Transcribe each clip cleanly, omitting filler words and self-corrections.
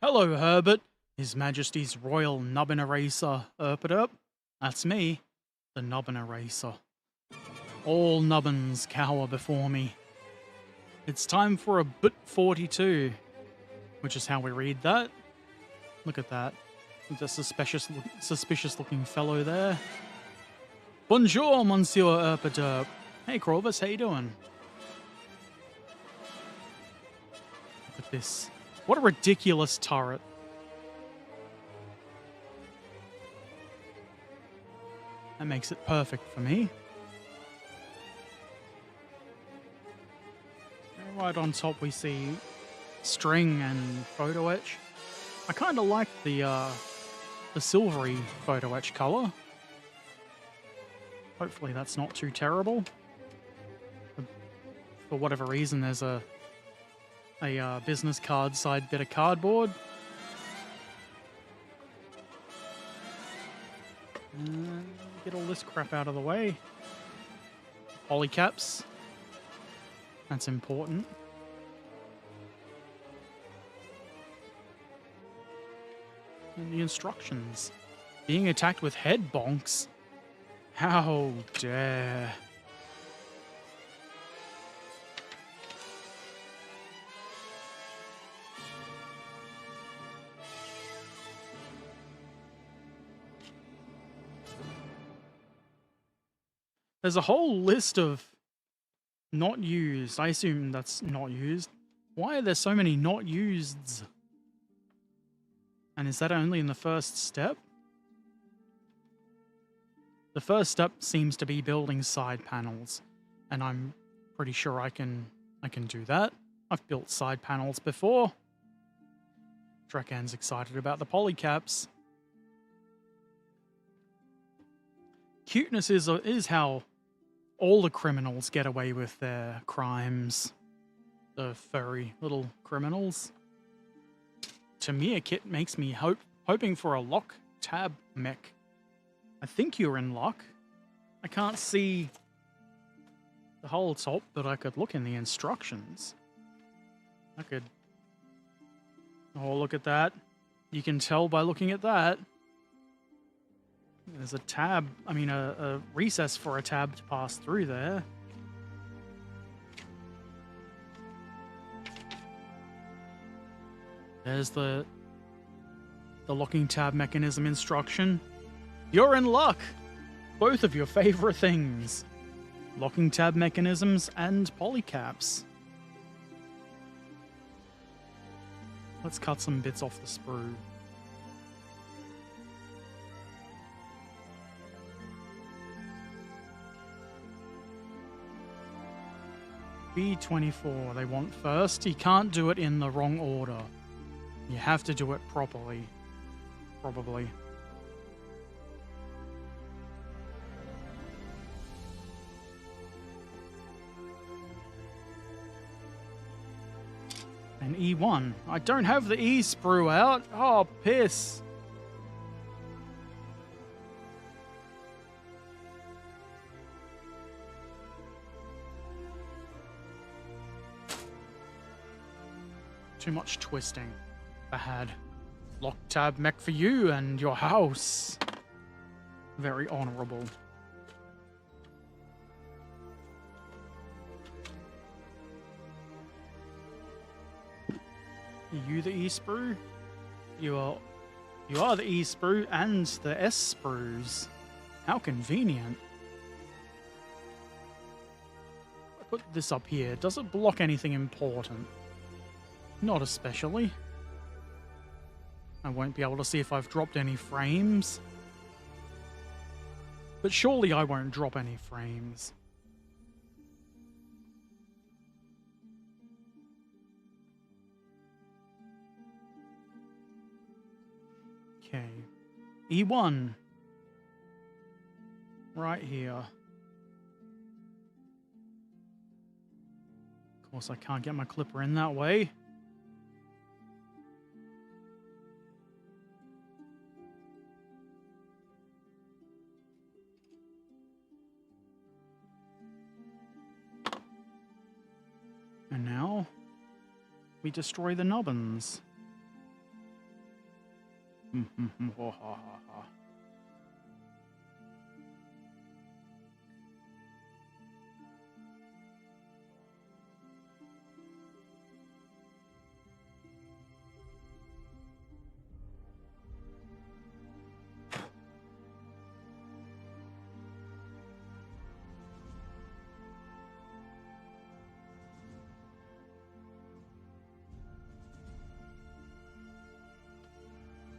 Hello, Herbert. His Majesty's Royal Nubbin Eraser Erpaderp. That's me, the Nubbin Eraser. All nubbins cower before me. It's time for a BT42, which is how we read that. Look at that. The suspicious looking fellow there. Bonjour, Monsieur Erpaderp. Hey, Corvus, how you doing? Look at this. What a ridiculous turret. That makes it perfect for me. And right on top we see string and photo etch. I kind of like the silvery photo etch color. Hopefully that's not too terrible. For whatever reason, there's a business card side bit of cardboard. Get all this crap out of the way. Polycaps. That's important. And the instructions. Being attacked with head bonks. How dare. There's a whole list of not used. I assume that's not used. Why are there so many not useds? And is that only in the first step? The first step seems to be building side panels, and I'm pretty sure I can do that. I've built side panels before. Drakan's excited about the polycaps. Cuteness is how all the criminals get away with their crimes. The furry little criminals. Tamiya kit makes me hoping for a lock tab mech. I think you're in luck. I can't see the whole top, but I could look in the instructions. I could... Oh, look at that. You can tell by looking at that. There's a tab, a recess for a tab to pass through there. There's the locking tab mechanism instruction. You're in luck! Both of your favorite things. Locking tab mechanisms and polycaps. Let's cut some bits off the sprue. B24 they want first. You can't do it in the wrong order. You have to do it properly. Probably. And E1. I don't have the E sprue out. Oh, piss. Too much twisting. Bad. Lock tab mech for you and your house. Very honorable. Are you the E sprue? You are the E sprue and the S sprues. How convenient. I put this up here. Does it block anything important? Not especially. I won't be able to see if I've dropped any frames. But surely I won't drop any frames. Okay. E1. Right here. Of course, I can't get my clipper in that way. And now we destroy the nubbins.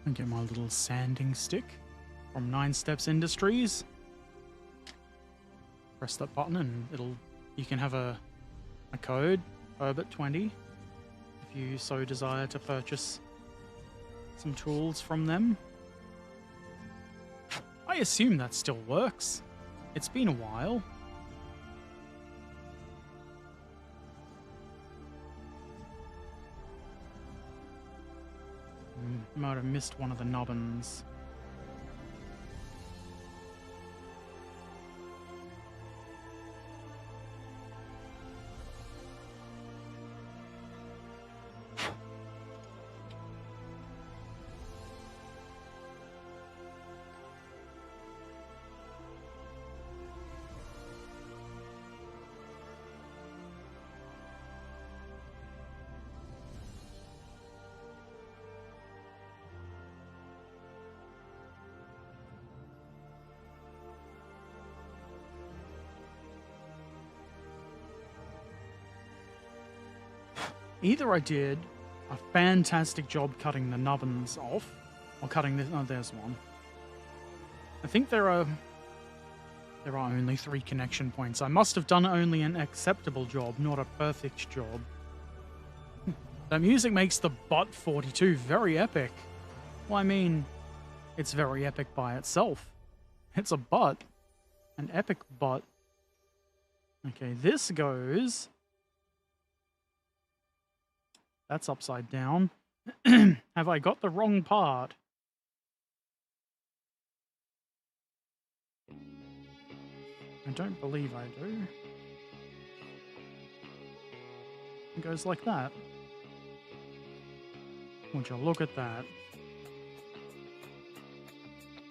And get my little sanding stick from 9 Steps Industries. Press that button and you can have a code, Herbert20, if you so desire to purchase some tools from them. I assume that still works. It's been a while. Might have missed one of the nubbins. Either I did a fantastic job cutting the nubbins off, or cutting this. Oh, there's one. I think there are only 3 connection points. I must have done only an acceptable job, not a perfect job. That music makes the BT42 very epic. Well, I mean, it's very epic by itself. It's a butt. An epic butt. Okay, this goes... That's upside down. Have I got the wrong part? I don't believe I do. It goes like that. Would you look at that?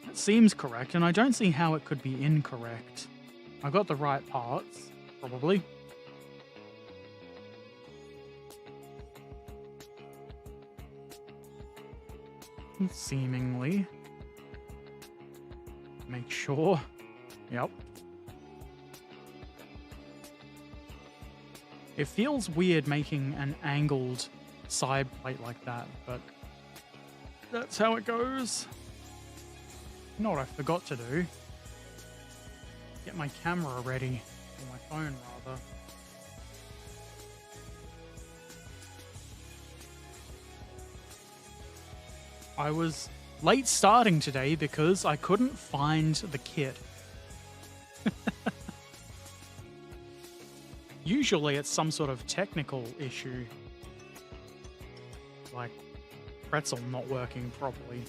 It seems correct, and I don't see how it could be incorrect. I got the right parts, probably. Seemingly. Make sure. Yep. It feels weird making an angled side plate like that, but that's how it goes. You know what I forgot to do? Get my camera ready. Or my phone, rather. I was late starting today because I couldn't find the kit. Usually it's some sort of technical issue. Like pretzel not working properly.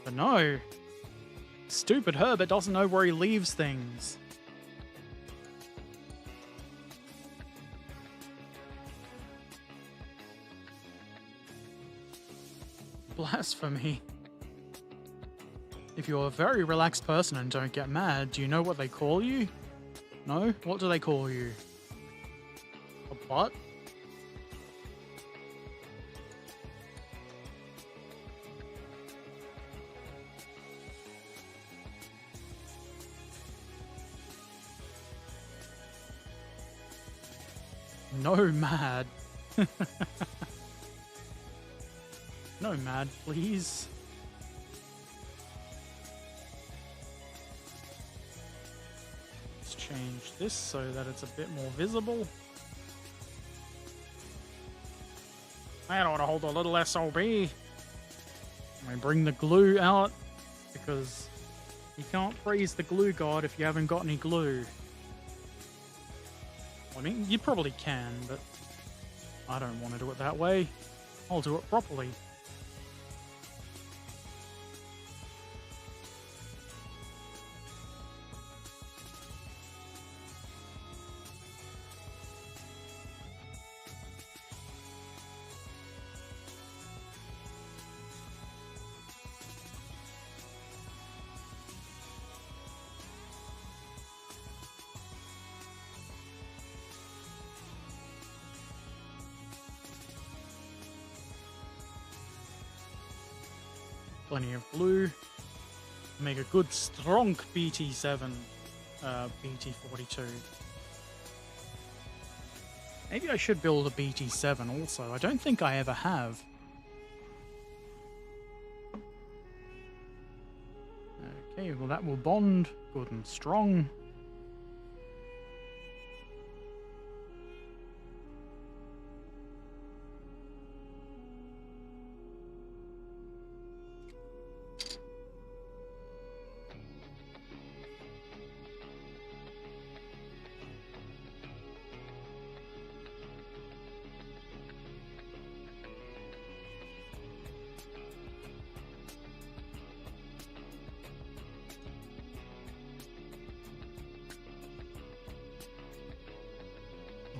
But no. Stupid Herbert doesn't know where he leaves things. Blasphemy. If you're a very relaxed person and don't get mad, do you know what they call you? No? What do they call you? A butt? No mad. No mad, please. Let's change this so that it's a bit more visible. That ought to hold a little SOB. I bring the glue out because you can't freeze the glue god if you haven't got any glue. I mean, you probably can, but I don't want to do it that way. I'll do it properly. plenty of blue. Make a good strong BT7, BT42. Maybe I should build a BT7 also. I don't think I ever have. Okay, well that will bond good and strong.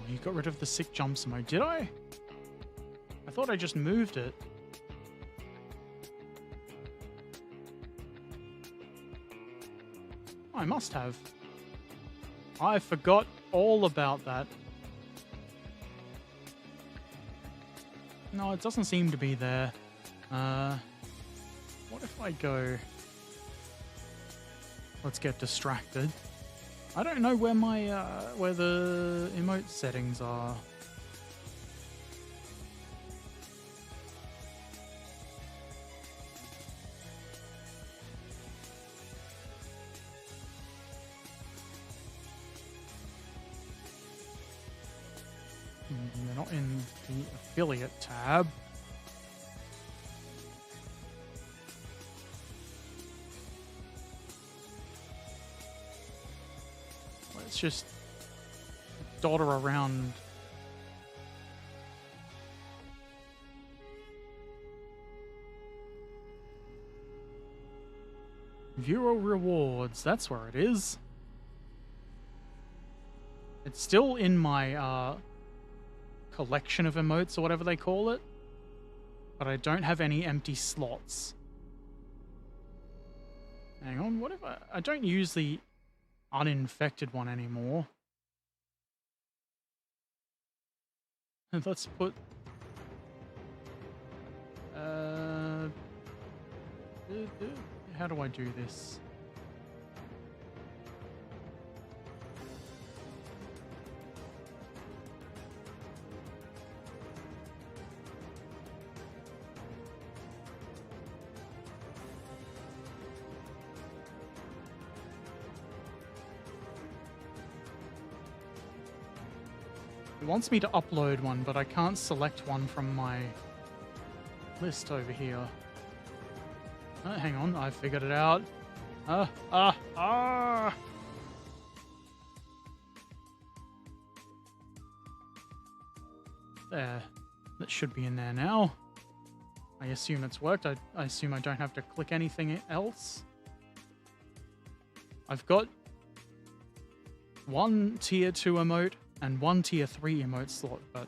You got rid of the sick jumps mode, did I? I thought I just moved it. I must have. I forgot all about that. No, it doesn't seem to be there. What if I go... Let's get distracted. I don't know where my, where the emote settings are. They're not in the affiliate tab. Let's just dodder around. Viewer rewards, that's where it is. It's still in my collection of emotes or whatever they call it, but I don't have any empty slots. Hang on, what if I don't use the uninfected one anymore. And let's put how do I do this? It wants me to upload one, but I can't select one from my list over here. Hang on, I figured it out. There. That should be in there now. I assume it's worked. I assume I don't have to click anything else. I've got one tier 2 emote and one tier 3 emote slot, but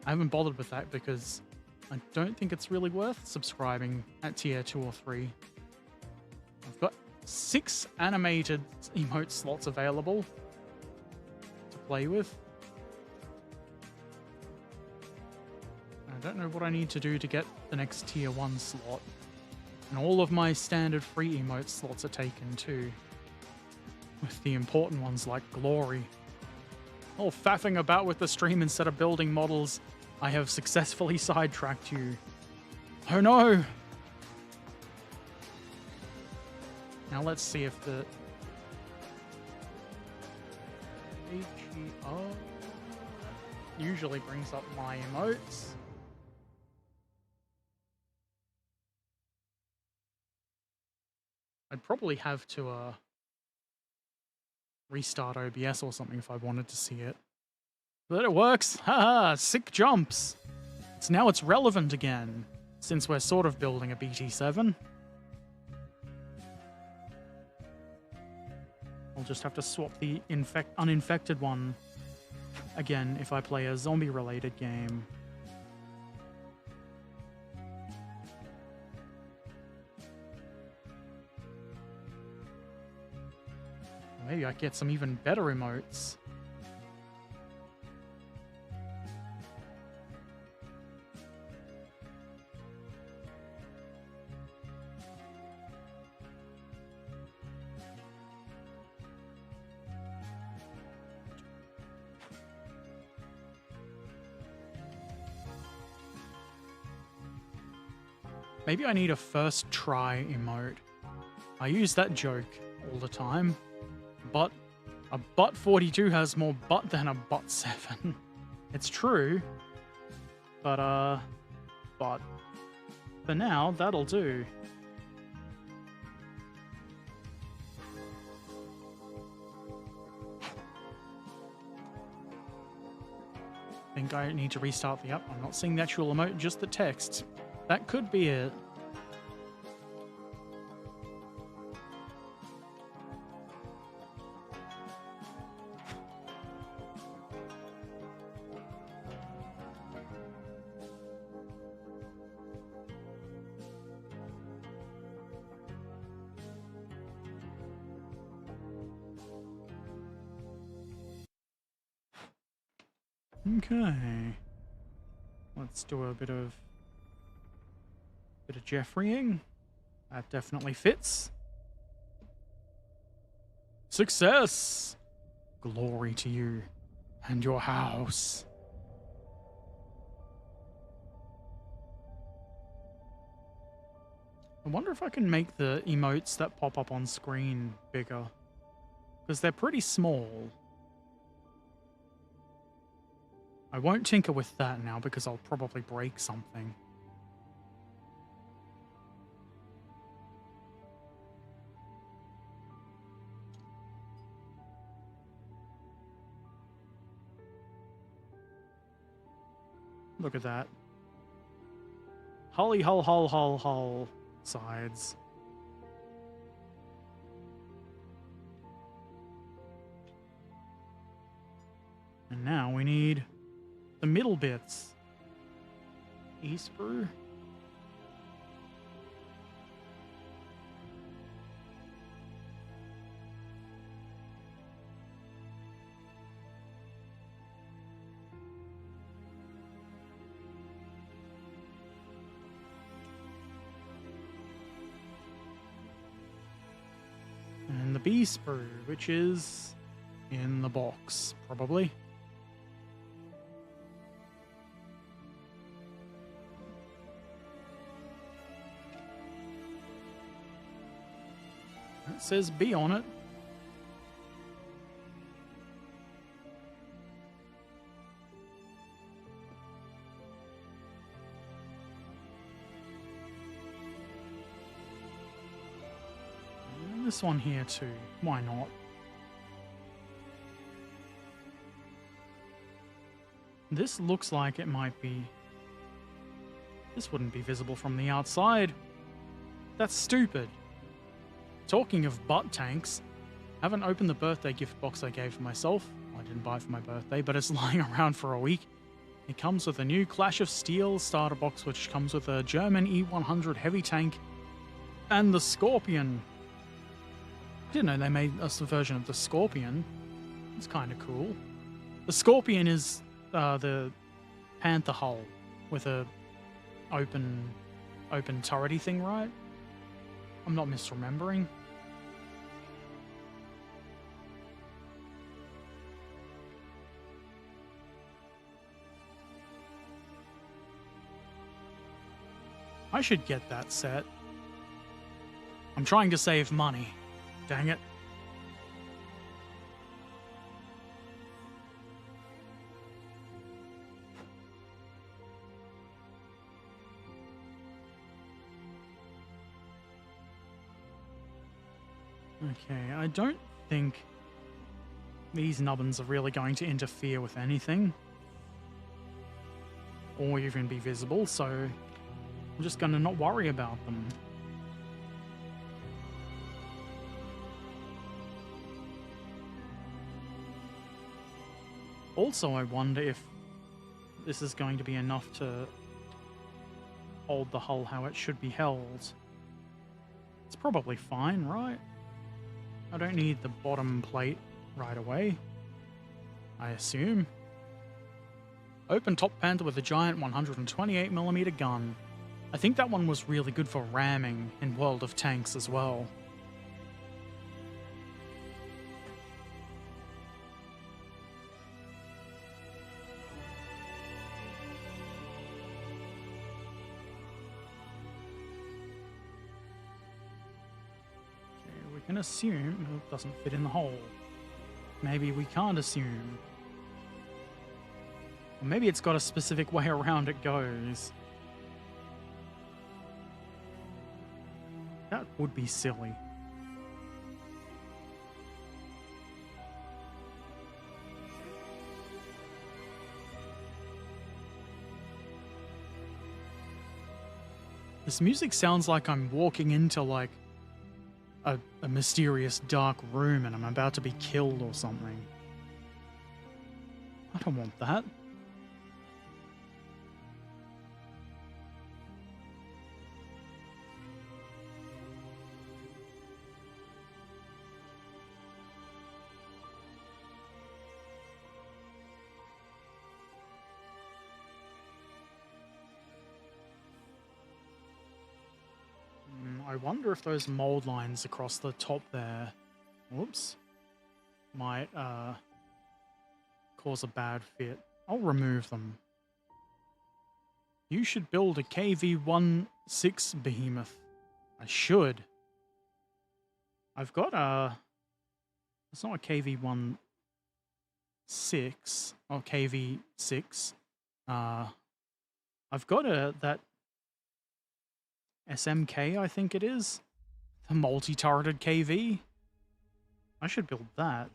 I haven't bothered with that because I don't think it's really worth subscribing at tier 2 or 3. I've got 6 animated emote slots available to play with. I don't know what I need to do to get the next tier 1 slot. And all of my standard free emote slots are taken too, with the important ones like Glory. All faffing about with the stream instead of building models. I have successfully sidetracked you. Oh no! Now let's see if the HEO usually brings up my emotes. I'd probably have to restart OBS or something if I wanted to see it. But it works! Haha! Sick jumps! So now it's relevant again, since we're sort of building a BT7. I'll just have to swap the uninfected one again if I play a zombie-related game. Maybe I get some even better emotes. Maybe I need a first try emote. I use that joke all the time, but a butt 42 has more butt than a butt 7. It's true, but for now, that'll do. I think I need to restart the app. I'm not seeing the actual emote, just the text. That could be it. Okay. Let's do a bit of Jeffreying. That definitely fits. Success! Glory to you and your house. I wonder if I can make the emotes that pop up on screen bigger, because they're pretty small. I won't tinker with that now because I'll probably break something. Look at that. Holly hull hull hull hull sides. And now we need the middle bits. E-sprue. And the B-sprue, which is in the box, probably. It says B on it. And this one here too. Why not? This looks like it might be... This wouldn't be visible from the outside. That's stupid. Talking of butt tanks, I haven't opened the birthday gift box I gave for myself. I didn't buy it for my birthday, but it's lying around for a week. It comes with a new Clash of Steel starter box, which comes with a German E100 heavy tank and the Scorpion. I didn't know they made us a version of the Scorpion. It's kind of cool. The Scorpion is the Panther hull with a open turrety thing, right? I'm not misremembering. I should get that set. I'm trying to save money. Dang it. Okay, I don't think these nubbins are really going to interfere with anything. Or even be visible, so I'm just going to not worry about them. Also, I wonder if this is going to be enough to hold the hull how it should be held. It's probably fine, right? I don't need the bottom plate right away, I assume. Open top Panther with a giant 128mm gun. I think that one was really good for ramming in World of Tanks as well. can assume it doesn't fit in the hole. Maybe we can't assume. Or maybe it's got a specific way around it goes. That would be silly. This music sounds like I'm walking into, like, a mysterious dark room and I'm about to be killed or something. I don't want that. I wonder if those mold lines across the top there, whoops, might cause a bad fit. I'll remove them. You should build a KV-16 behemoth. I should. I've got a... It's not a KV-16 or KV-6. I've got that SMK, I think it is. The multi-turreted KV. I should build that.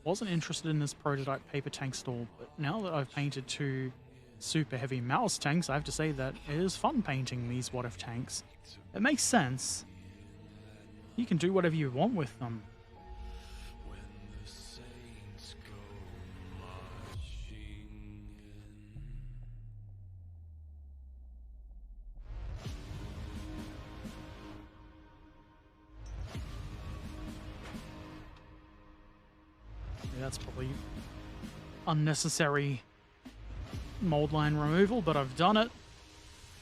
Wasn't interested in this prototype paper tank stall, but now that I've painted 2 super heavy mouse tanks, I have to say that it is fun painting these what-if tanks. It makes sense. You can do whatever you want with them. That's probably unnecessary mold line removal, but I've done it,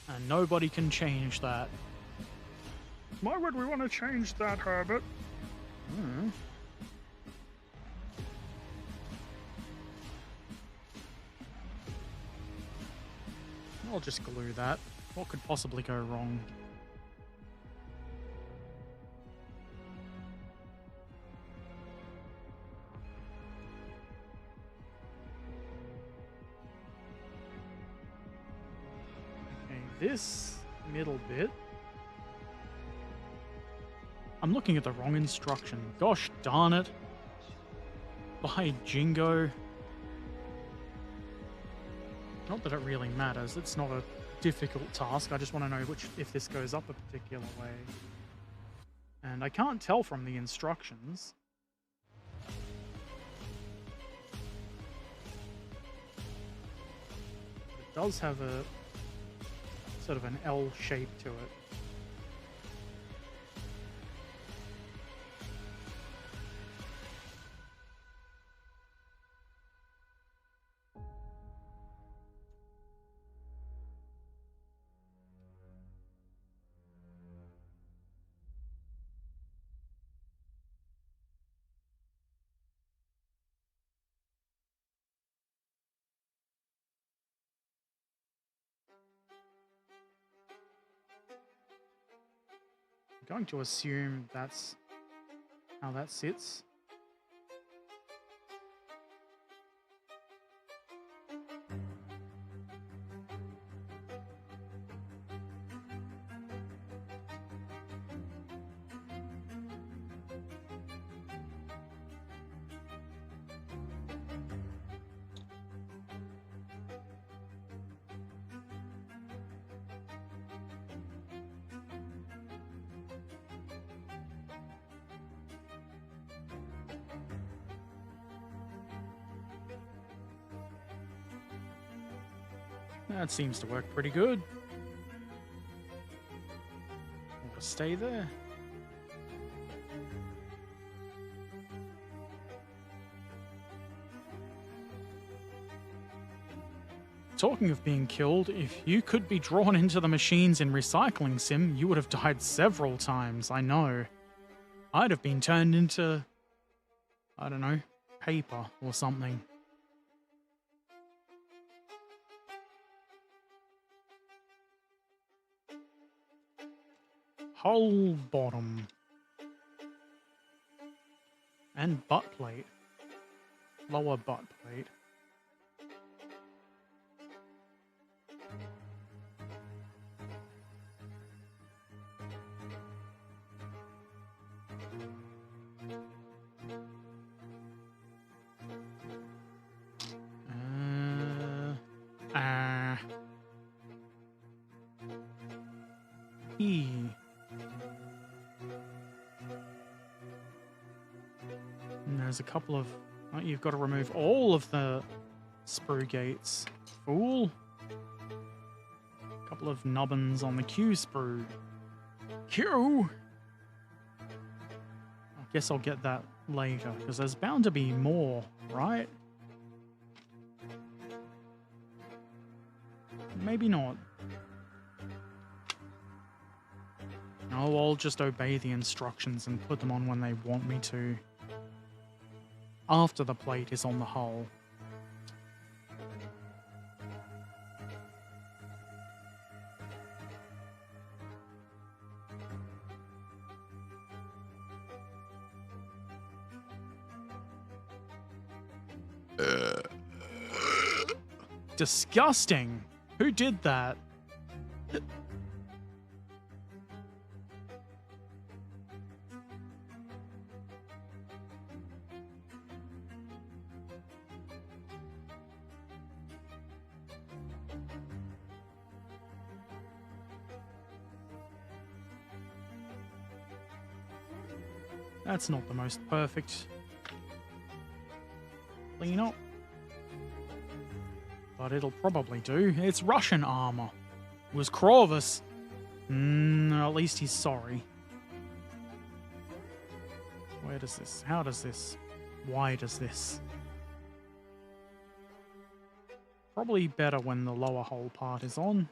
and nobody can change that. Why would we want to change that, Herbert? I'll just glue that. What could possibly go wrong? This middle bit, I'm looking at the wrong instruction. Gosh darn it. By Jingo. Not that it really matters. It's not a difficult task. I just want to know if this goes up a particular way. And I can't tell from the instructions. It does have a sort of an L shape to it. I'm going to assume that's how that sits. That seems to work pretty good. We'll stay there. Talking of being killed, if you could be drawn into the machines in Recycling Sim, you would have died several times, I know. I'd have been turned into, I don't know, paper or something. Hull bottom. And butt plate. Lower butt plate. E. And there's a couple of... Oh, you've got to remove all of the sprue gates. Fool. A couple of nubbins on the Q sprue. Q! I guess I'll get that later, because there's bound to be more, right? Maybe not. Oh, I'll just obey the instructions and put them on when they want me to. After the plate is on the hull. Disgusting! Who did that? That's not the most perfect clean up. But it'll probably do. It's Russian armor. It was Krovis. At least he's sorry. Where does this? How does this? Why does this? Probably better when the lower hull part is on.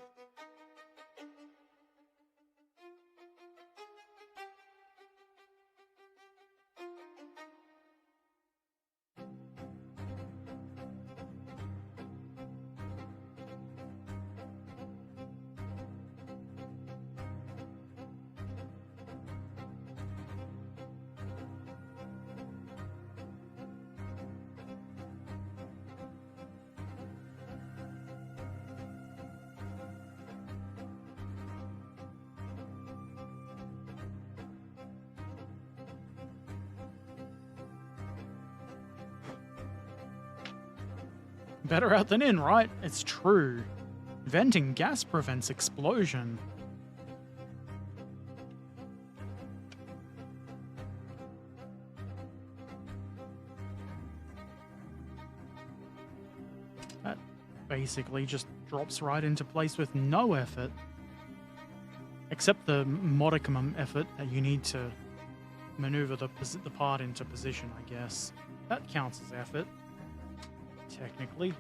Better out than in, right? It's true. Venting gas prevents explosion. That basically just drops right into place with no effort. Except the modicum effort that you need to maneuver the part into position, I guess. That counts as effort. Technically.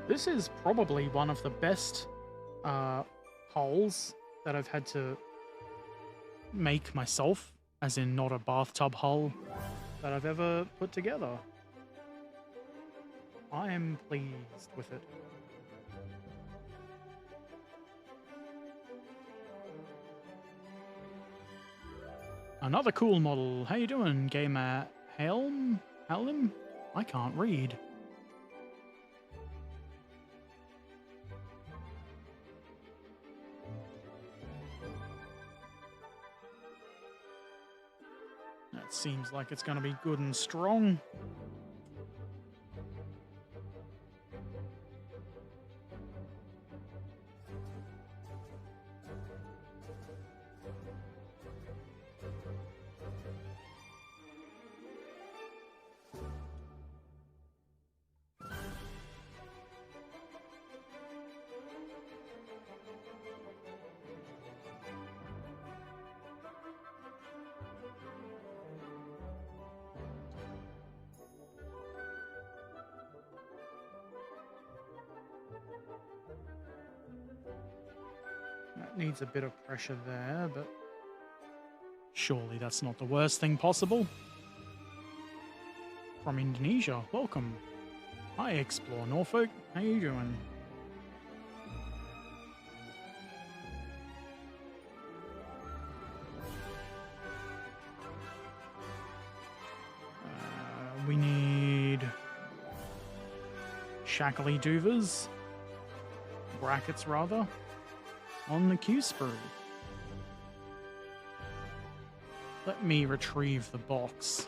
This is probably one of the best hulls that I've had to make myself, as in not a bathtub hull, that I've ever put together. I am pleased with it. Another cool model. How you doing, Gamer Helm? I can't read. Seems like it's going to be good and strong. That needs a bit of pressure there, but surely that's not the worst thing possible. From Indonesia, welcome. I explore Norfolk. How you doing? We need shackly doovers, brackets rather, on the Q sprue. Let me retrieve the box.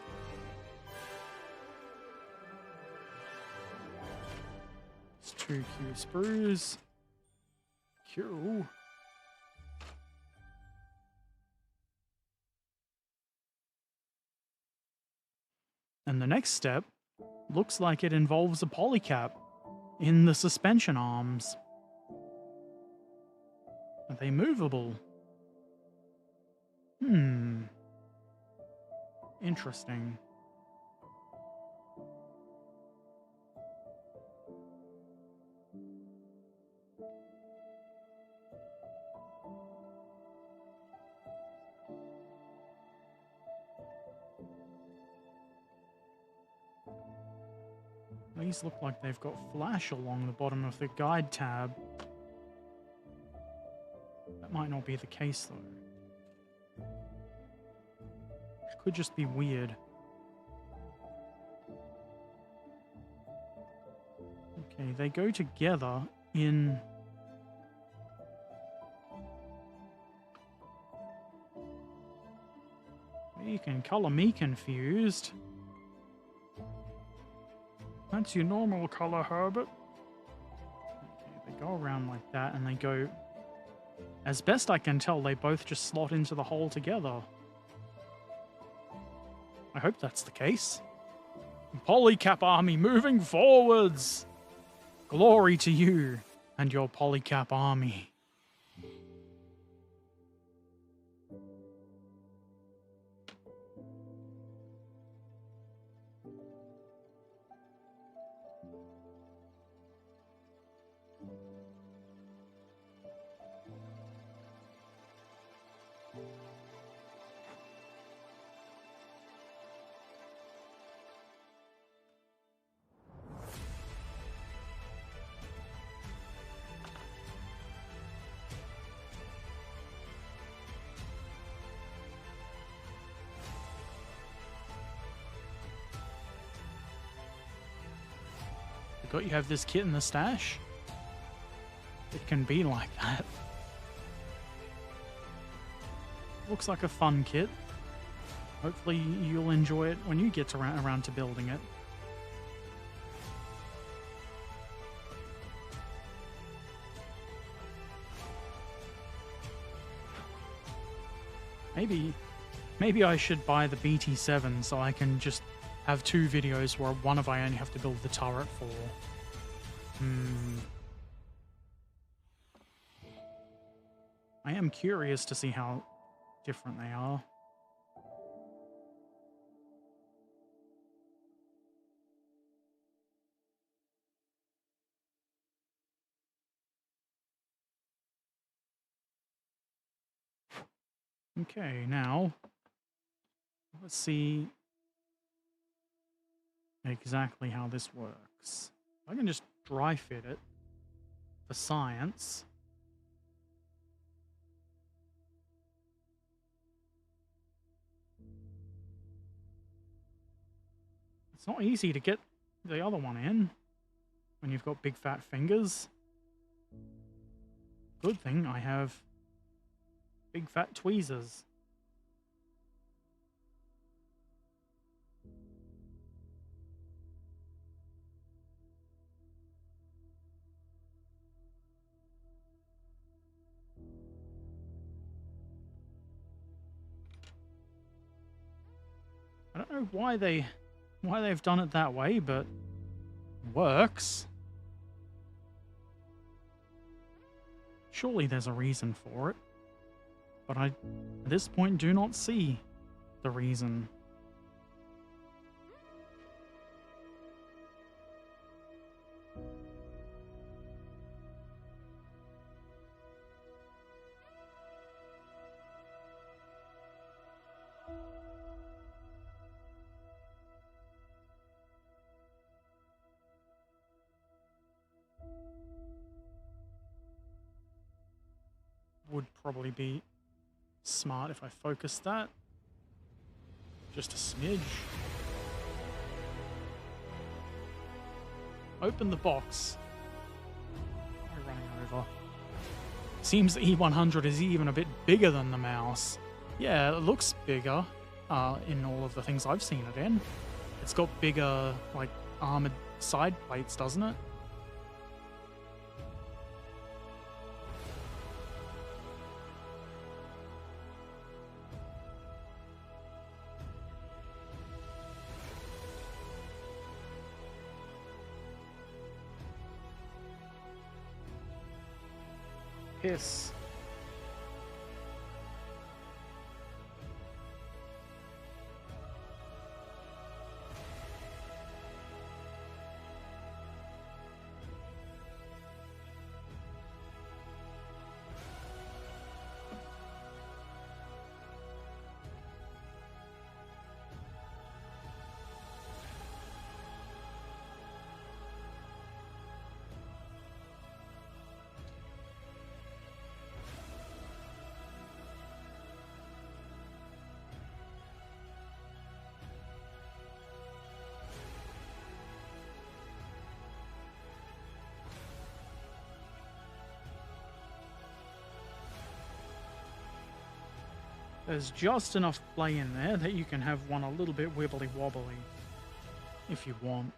It's 2 Q sprues. Q. And the next step looks like it involves a polycap in the suspension arms. Are they movable? Interesting. These look like they've got flash along the bottom of the guide tab. That might not be the case, though. It could just be weird. Okay, they go together in... You can color me confused. That's your normal color, Herbert. Okay, they go around like that, and they go... As best I can tell, they both just slot into the hole together. I hope that's the case. Polycap army moving forwards! Glory to you and your Polycap army. Forgot you have this kit in the stash? It can be like that. Looks like a fun kit. Hopefully you'll enjoy it when you get around to building it. Maybe I should buy the BT7 so I can just have 2 videos where one of I only have to build the turret for. I am curious to see how different they are. Okay, now let's see exactly how this works. I can just dry fit it for science. It's not easy to get the other one in when you've got big fat fingers. Good thing I have big fat tweezers. I don't know why they've done it that way, but it works. Surely there's a reason for it. But I, at this point, do not see the reason. would probably be smart if I focused that. Just a smidge. Open the box. Why am I running over? Seems the E100 is even a bit bigger than the mouse. Yeah, it looks bigger in all of the things I've seen it in. It's got bigger, like, armored side plates, doesn't it? Piss. There's just enough play in there that you can have one a little bit wibbly wobbly if you want.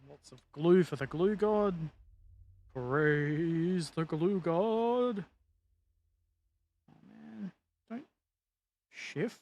Lots of glue for the glue god. Praise the glue god. Oh man, don't shift.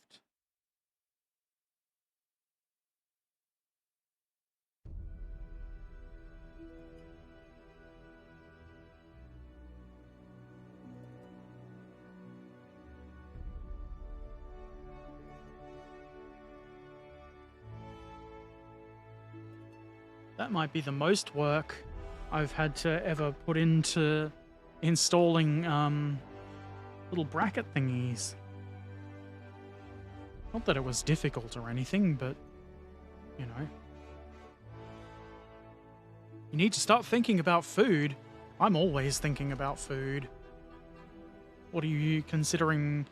That might be the most work I've had to ever put into installing little bracket thingies. Not that it was difficult or anything, but, you know. You need to start thinking about food. I'm always thinking about food. What are you considering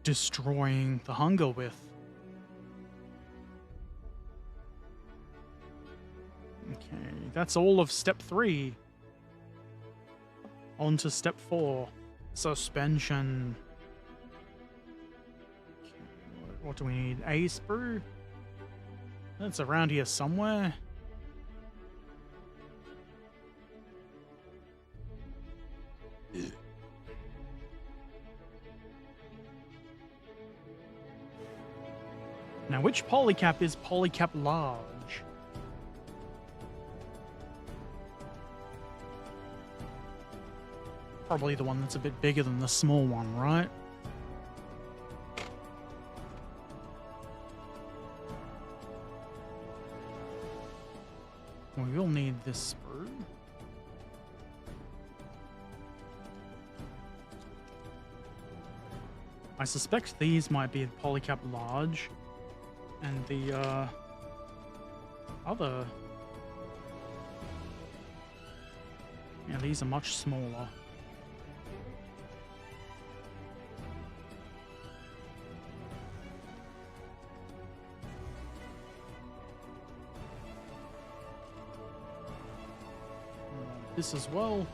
destroying the hunger with? Okay, that's all of step 3. On to step 4. Suspension. Okay, what do we need? A sprue? That's around here somewhere. Now, which Polycap is Polycap large? Probably the one that's a bit bigger than the small one, right? We will need this sprue. I suspect these might be Polycap large, and the other... Yeah, these are much smaller. This as well.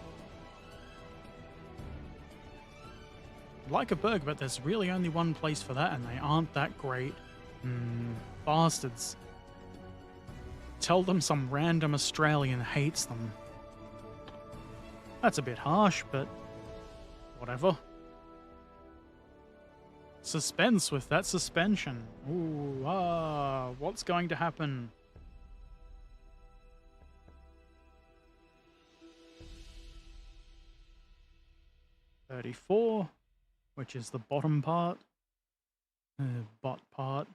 Like a burger, but there's really only one place for that, and they aren't that great. Bastards. Tell them some random Australian hates them. That's a bit harsh, but whatever. Suspense with that suspension. Ooh, what's going to happen? 34, which is the bottom part, butt part.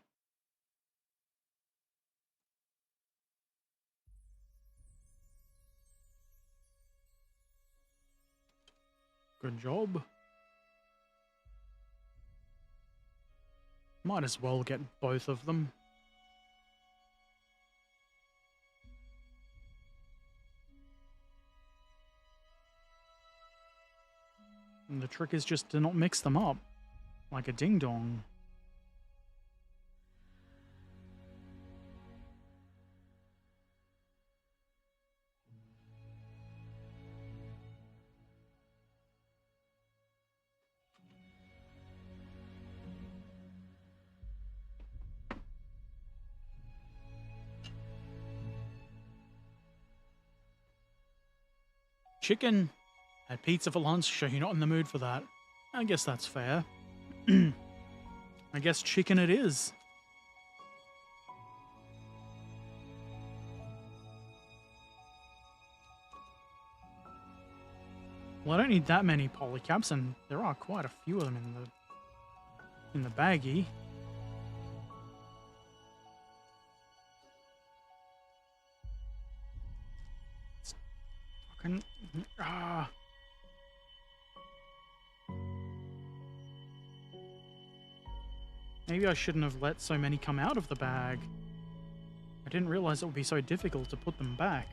Good job. Might as well get both of them. And the trick is just to not mix them up like a ding-dong. Chicken. Had pizza for lunch. Sure, you're not in the mood for that. I guess that's fair. I guess chicken it is. Well, I don't need that many polycaps, and there are quite a few of them in the baggie. Maybe I shouldn't have let so many come out of the bag. I didn't realize it would be so difficult to put them back.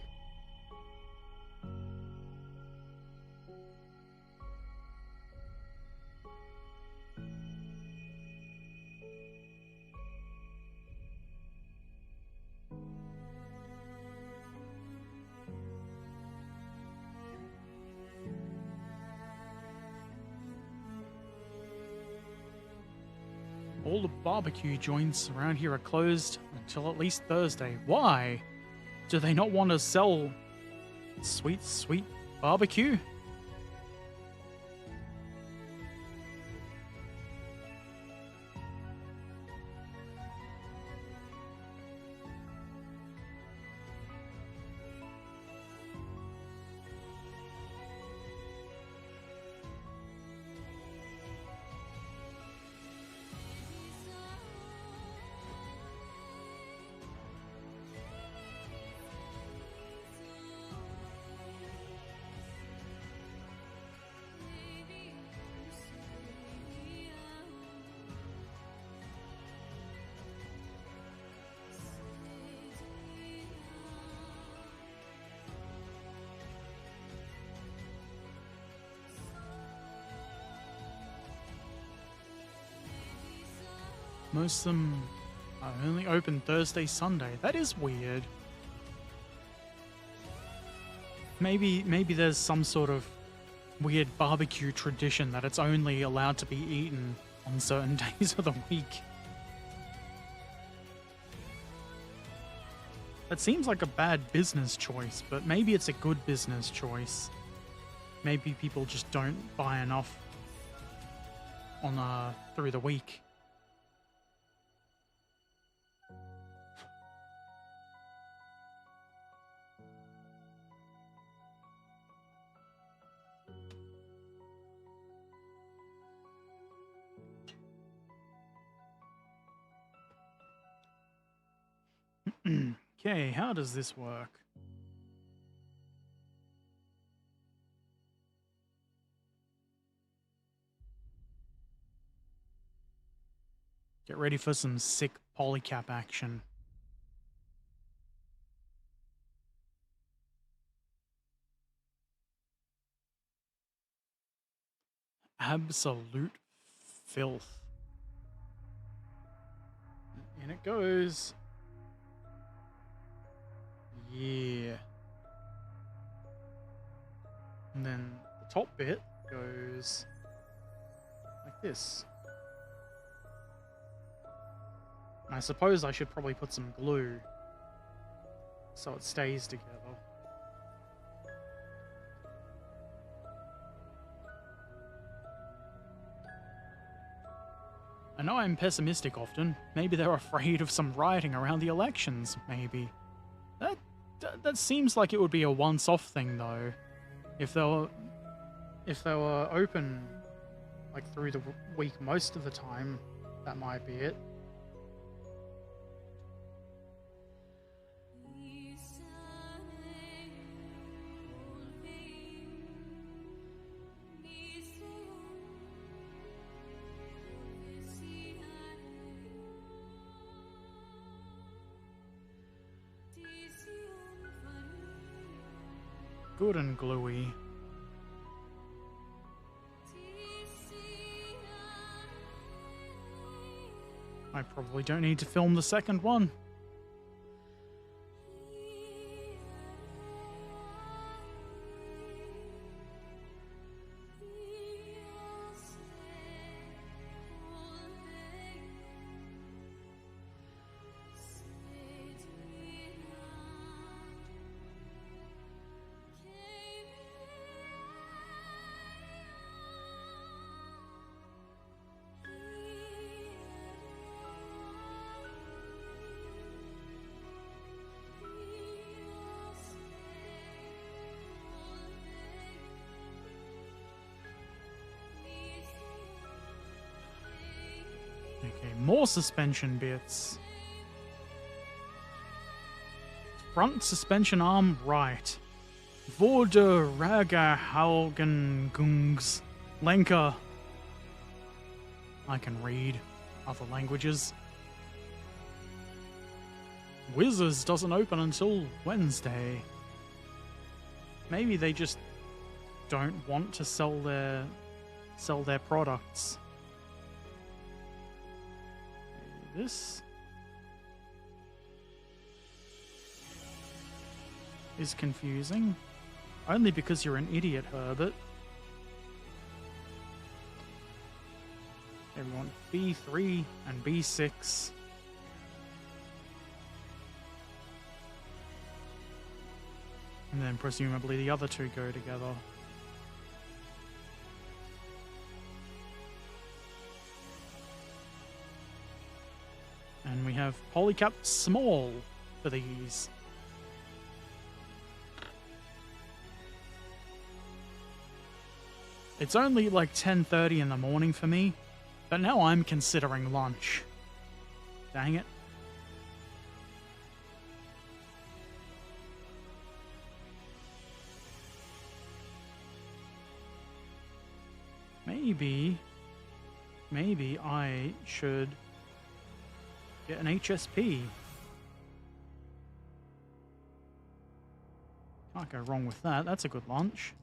All the barbecue joints around here are closed until at least Thursday. Why? Do they not want to sell sweet, sweet barbecue? Most of them are only open Thursday, Sunday. That is weird. Maybe there's some sort of weird barbecue tradition that it's only allowed to be eaten on certain days of the week. That seems like a bad business choice, but maybe it's a good business choice. Maybe people just don't buy enough on through the week. Okay, how does this work? Get ready for some sick polycap action. Absolute filth. In it goes. Yeah. And then the top bit goes like this. And I suppose I should probably put some glue so it stays together. I know I'm pessimistic often. Maybe they're afraid of some rioting around the elections, maybe. That seems like it would be a once-off thing, though. If they were... if they were open like through the week most of the time, that might be it. Good and gluey. I probably don't need to film the second one. Okay, more suspension bits. Front suspension arm right. Vorderragerhaugengungs. Lenker. I can read other languages. Wizards doesn't open until Wednesday. Maybe they just don't want to sell their products. This is confusing. Only because you're an idiot, Herbert. Okay, we want B3 and B6. And then presumably the other two go together. And we have Polycap small for these. It's only like 10:30 in the morning for me, but now I'm considering lunch. Dang it. Maybe I should get an HSP. Can't go wrong with that. That's a good lunch.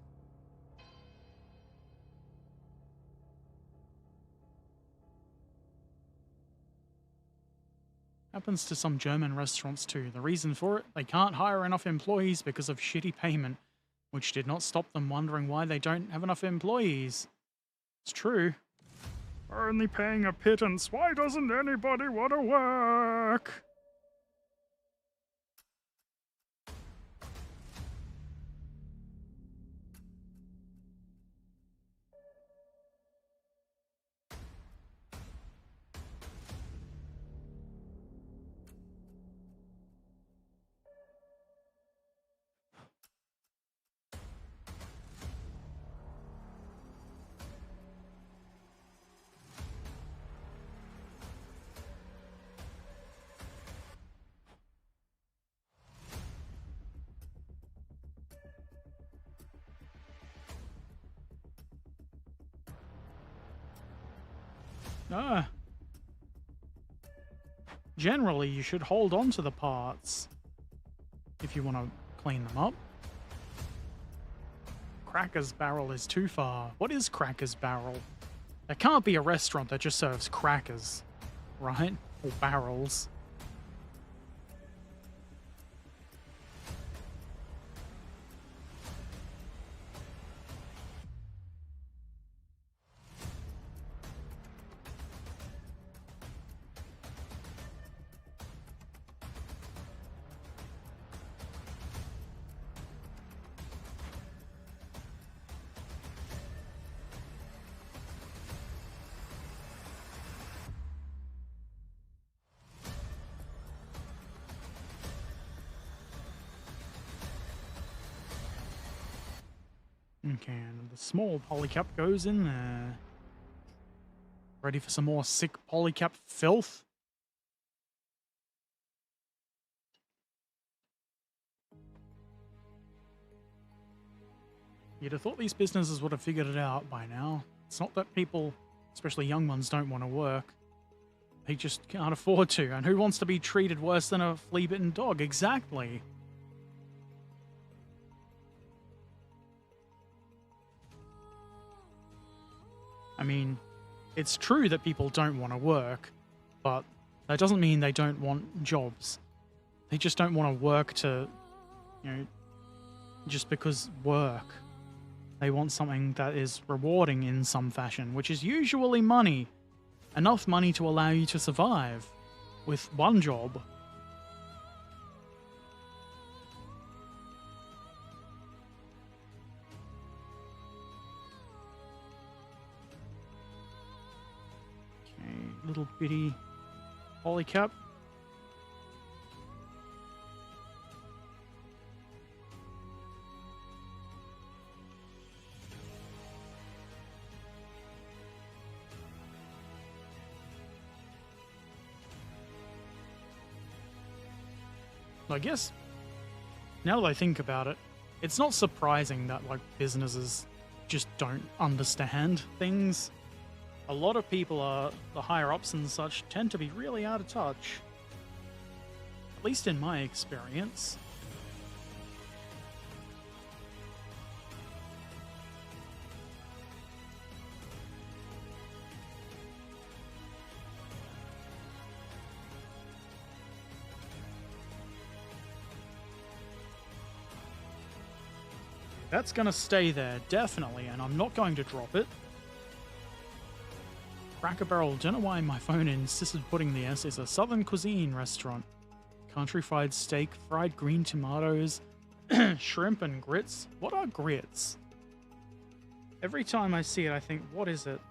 Happens to some German restaurants too. The reason for it, they can't hire enough employees because of shitty payment, which did not stop them wondering why they don't have enough employees. It's true. We're only paying a pittance. Why doesn't anybody want to work? Generally, you should hold on to the parts if you want to clean them up. Cracker's Barrel is too far. What is Cracker's Barrel? There can't be a restaurant that just serves crackers, right? Or barrels. Okay, and the small polycap goes in there. Ready for some more sick polycap filth? You'd have thought these businesses would have figured it out by now. It's not that people, especially young ones, don't want to work. They just can't afford to. And who wants to be treated worse than a flea-bitten dog? Exactly. I mean, it's true that people don't want to work, but that doesn't mean they don't want jobs. They just don't want to work to, you know, just because work. They want something that is rewarding in some fashion, which is usually money. Enough money to allow you to survive with one job. Okay, little bitty polycap. I guess, now that I think about it, it's not surprising that, like, businesses just don't understand things. A lot of people the higher-ups and such, tend to be really out of touch. At least in my experience. That's gonna stay there, definitely, and I'm not going to drop it. Cracker Barrel, don't know why my phone insisted putting the S, is a southern cuisine restaurant. Country fried steak, fried green tomatoes, shrimp and grits. What are grits? Every time I see it, I think, what is it?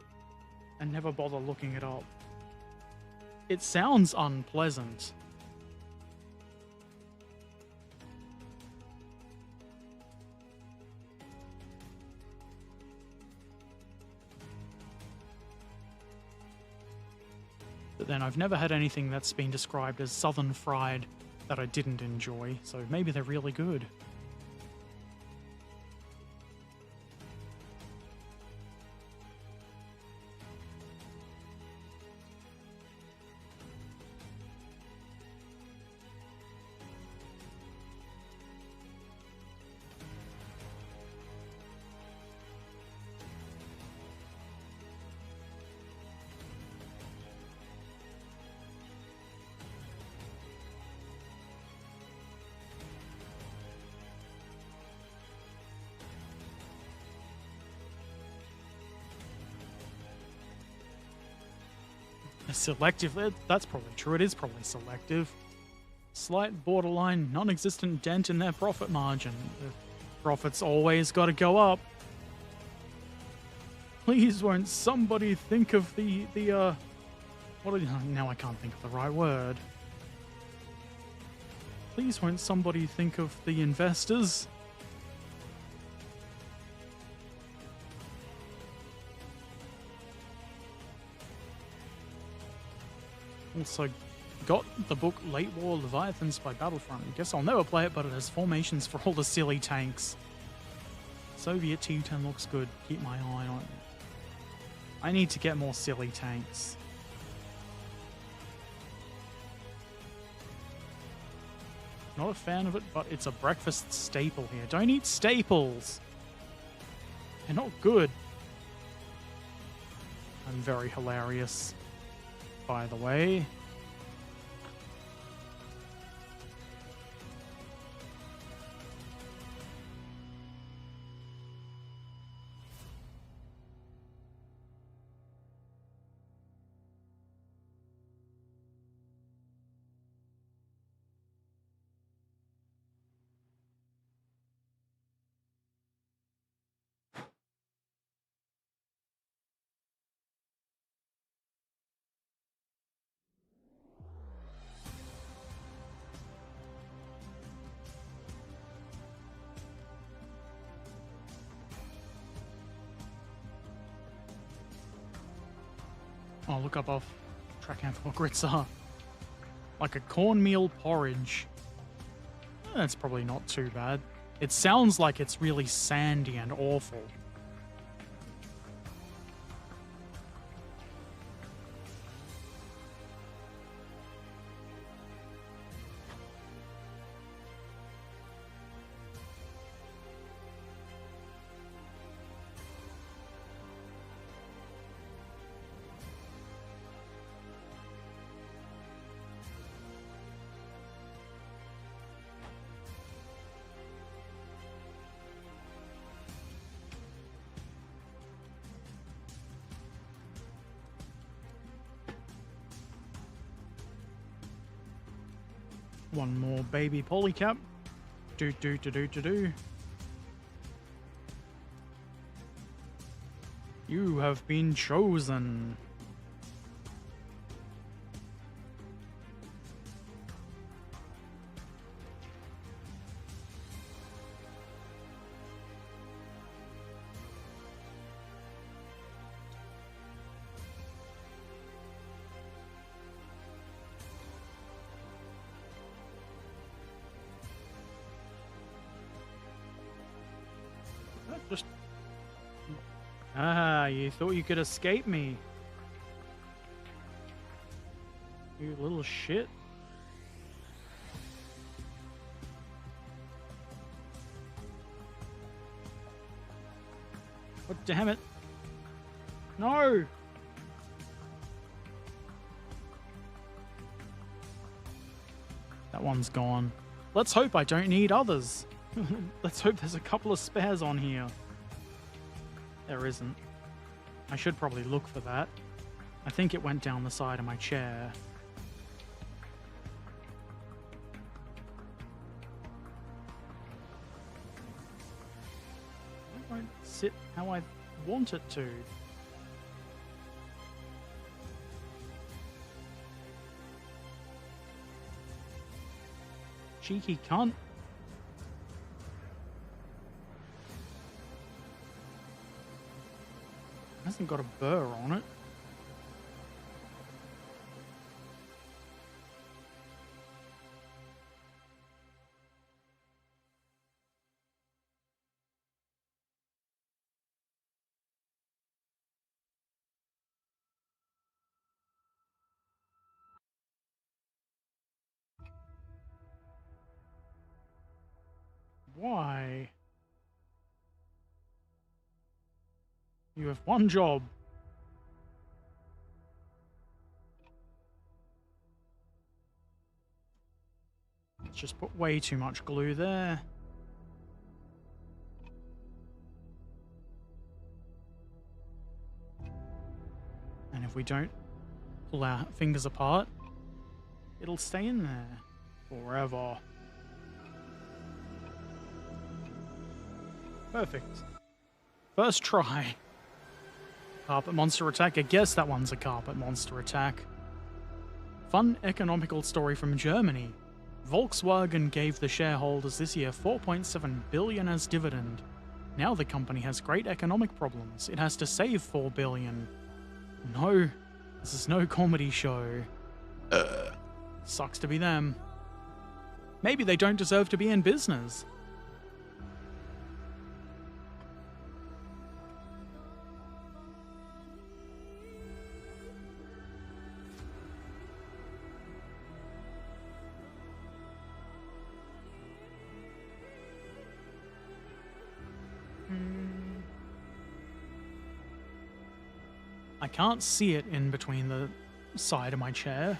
And never bother looking it up. It sounds unpleasant. But then I've never had anything that's been described as southern fried that I didn't enjoy, so maybe they're really good. Selective, that's probably true, it is probably selective. Slight borderline non-existent dent in their profit margin. The profits always gotta go up. Please won't somebody think of now I can't think of the right word. Please won't somebody think of the investors? Also, got the book Late War Leviathans by Battlefront. Guess I'll never play it, but it has formations for all the silly tanks. Soviet T-10 looks good. Keep my eye on it. I need to get more silly tanks. Not a fan of it, but it's a breakfast staple here. Don't eat staples! They're not good. I'm very hilarious, by the way. Oh, look up off track and what grits are. Like a cornmeal porridge. That's probably not too bad. It sounds like it's really sandy and awful. One more baby Polycap. Do. You have been chosen. Just... Ah, you thought you could escape me. You little shit. Oh, damn it. No! That one's gone. Let's hope I don't need others. Let's hope there's a couple of spares on here. There isn't. I should probably look for that. I think it went down the side of my chair. It won't sit how I want it to. Cheeky cunt. Hasn't got a burr on it. Why? You have one job. Let's just put way too much glue there. And if we don't pull our fingers apart, it'll stay in there forever. Perfect. First try. Carpet monster attack. I guess that one's a carpet monster attack. Fun economical story from Germany. Volkswagen gave the shareholders this year 4.7 billion as dividend. Now the company has great economic problems. It has to save 4 billion. No, this is no comedy show. Sucks to be them. Maybe they don't deserve to be in business. I can't see it in between the side of my chair.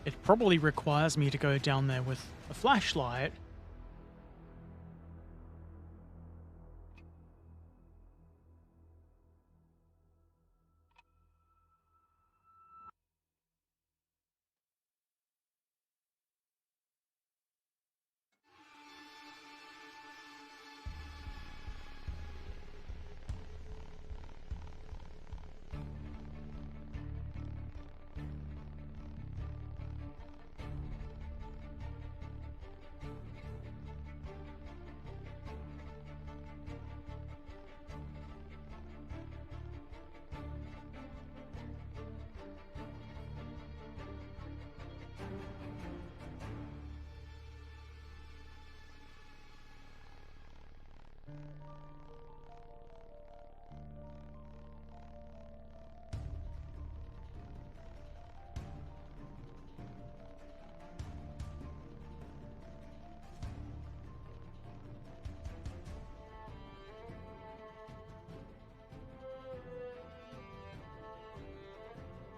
It probably requires me to go down there with a flashlight.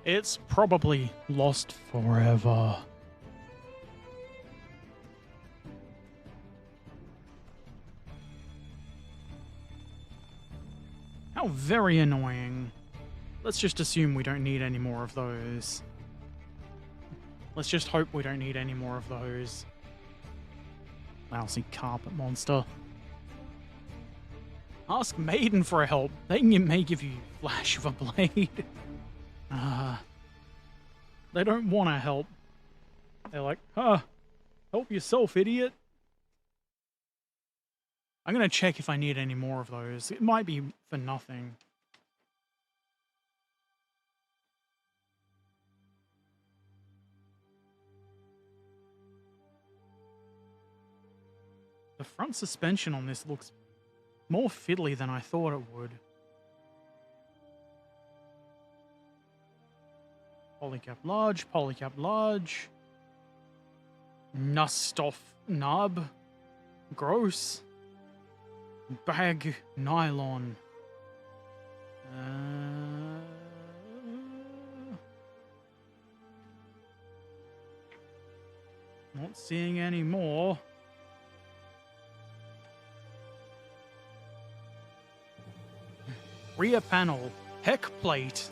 It's probably lost forever. How very annoying. Let's just assume we don't need any more of those. Let's just hope we don't need any more of those. Lousy carpet monster. Ask Maiden for help. They may give you flash of a blade. They don't want to help. They're like, help yourself, idiot. I'm going to check if I need any more of those. It might be for nothing. The front suspension on this looks more fiddly than I thought it would. Polycap large. Nustoff nub. Gross. Bag nylon. Not seeing any more. Rear panel. Heck plate.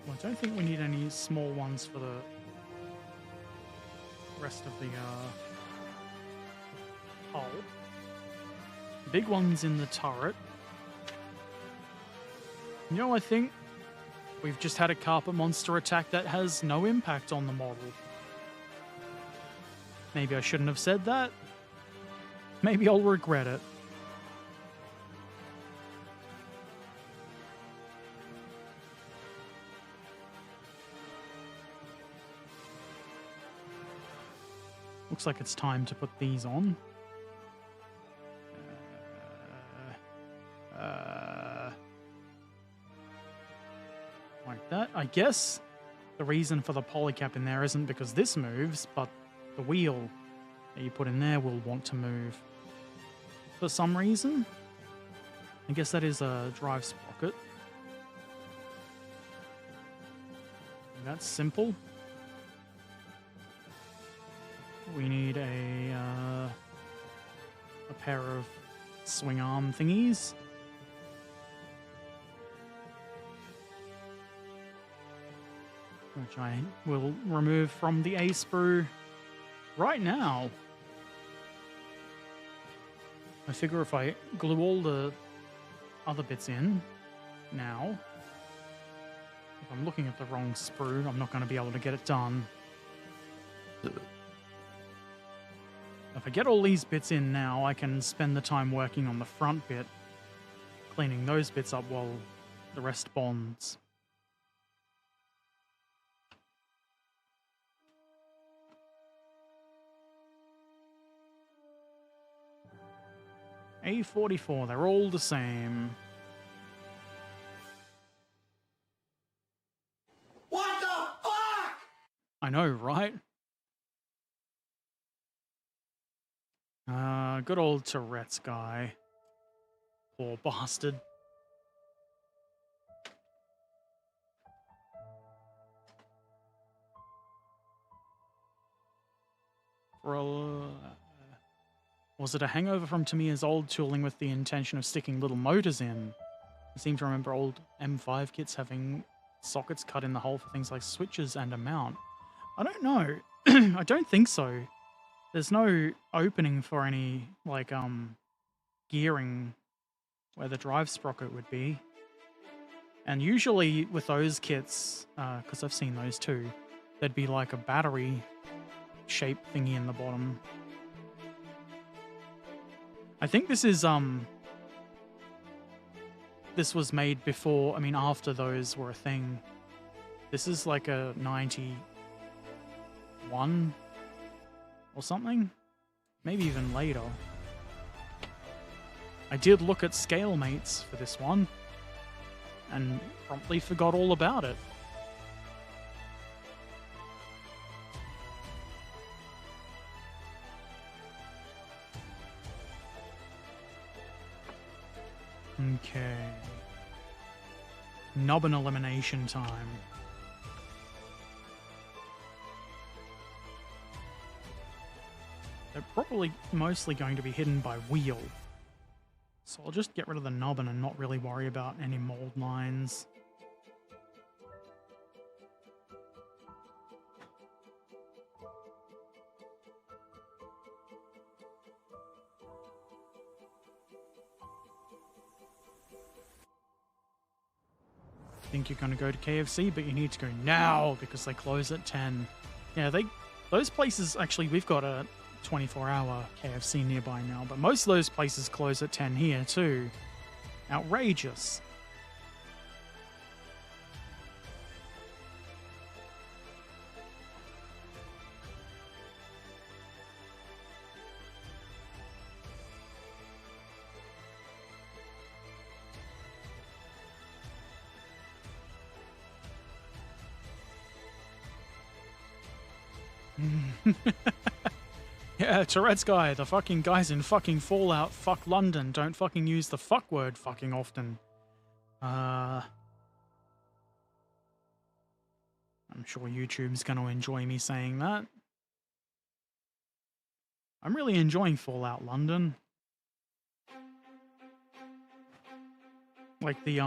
I don't think we need any small ones for the rest of the hull. Big ones in the turret. You know, I think we've just had a carpet monster attack that has no impact on the model. Maybe I shouldn't have said that. Maybe I'll regret it. Looks like it's time to put these on. Like that. I guess the reason for the polycap in there isn't because this moves, but the wheel that you put in there will want to move for some reason. I guess that is a drive sprocket. That's simple. We need a pair of swing arm thingies. Which I will remove from the A sprue right now. I figure if I glue all the other bits in now, if I'm looking at the wrong sprue, I'm not going to be able to get it done. If I get all these bits in now, I can spend the time working on the front bit, cleaning those bits up while the rest bonds. A44, they're all the same. What the fuck? I know, right? Good old Tourette's guy. Poor bastard. Was it a hangover from Tamiya's old tooling with the intention of sticking little motors in? I seem to remember old M5 kits having sockets cut in the hole for things like switches and a mount. I don't know. I don't think so. There's no opening for any, like, gearing where the drive sprocket would be. And usually with those kits, because I've seen those too, there'd be like a battery shape thingy in the bottom. I think this is, this was made before, I mean, after those were a thing. This is like a 91 or something? Maybe even later. I did look at scale mates for this one and promptly forgot all about it. Okay. Nubbin elimination time. They're probably mostly going to be hidden by wheel. So I'll just get rid of the nubbin and not really worry about any mold lines. Think you're going to go to KFC, but you need to go now because they close at 10. Yeah, those places, actually, we've got a 24-hour KFC nearby now, but most of those places close at 10 here too. Outrageous. Yeah, Tourette's guy, the fucking guys in fucking Fallout, fuck London, don't fucking use the fuck word fucking often. I'm sure YouTube's gonna enjoy me saying that. I'm really enjoying Fallout London. Like the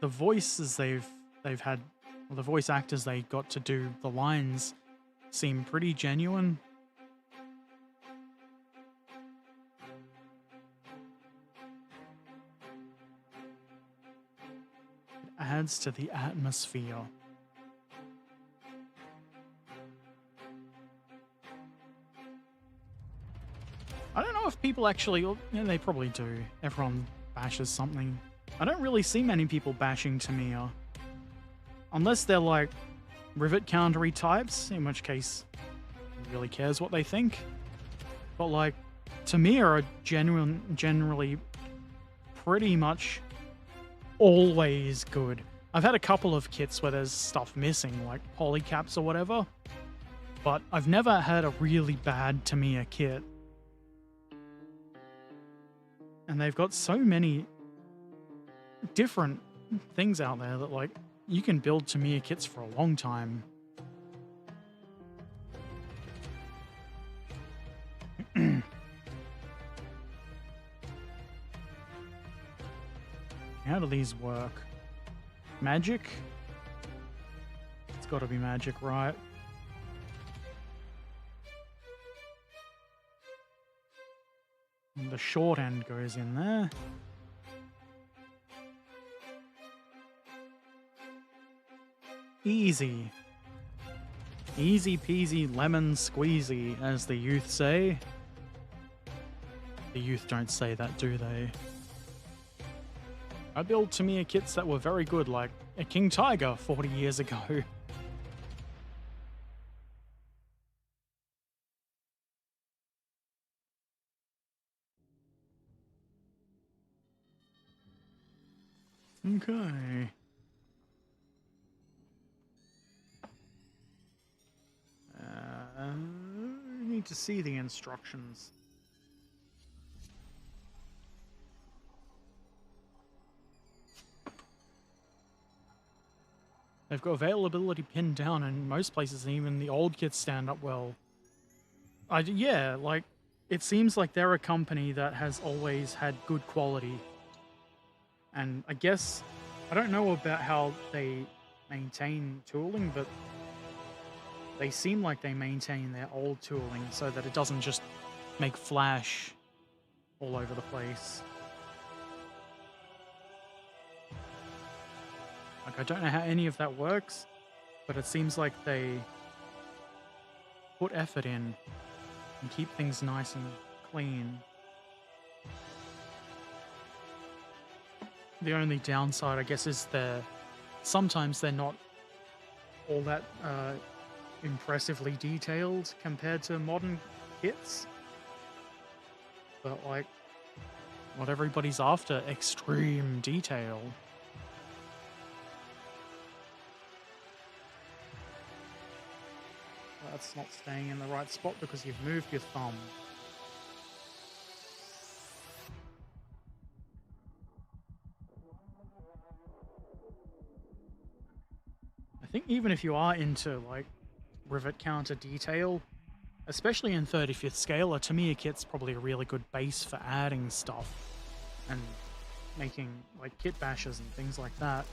voices they've had, well, the voice actors they got to do the lines seem pretty genuine. Adds to the atmosphere. I don't know if people actually, yeah, they probably do. Everyone bashes something. I don't really see many people bashing Tamiya. Unless they're like rivet countery types, in which case who really cares what they think. But like Tamiya are generally pretty much always good. I've had a couple of kits where there's stuff missing, like polycaps or whatever, but I've never had a really bad Tamiya kit. And they've got so many different things out there that, like, you can build Tamiya kits for a long time. How do these work? Magic? It's got to be magic, right? And the short end goes in there. Easy. Easy peasy lemon squeezy, as the youth say. The youth don't say that, do they? I built Tamiya kits that were very good, like a King Tiger 40 years ago. Okay. Need to see the instructions. They've got availability pinned down in most places, and even the old kits stand up well. Yeah, like, it seems like they're a company that has always had good quality. And I guess, I don't know about how they maintain tooling, but they seem like they maintain their old tooling so that it doesn't just make flash all over the place. Like, I don't know how any of that works, but it seems like they put effort in and keep things nice and clean. The only downside, I guess, is sometimes they're not all that impressively detailed compared to modern kits. But like, what everybody's after, extreme detail. That's not staying in the right spot because you've moved your thumb. I think even if you are into like rivet counter detail, especially in 35th scale, a Tamiya kit's probably a really good base for adding stuff and making like kit bashes and things like that.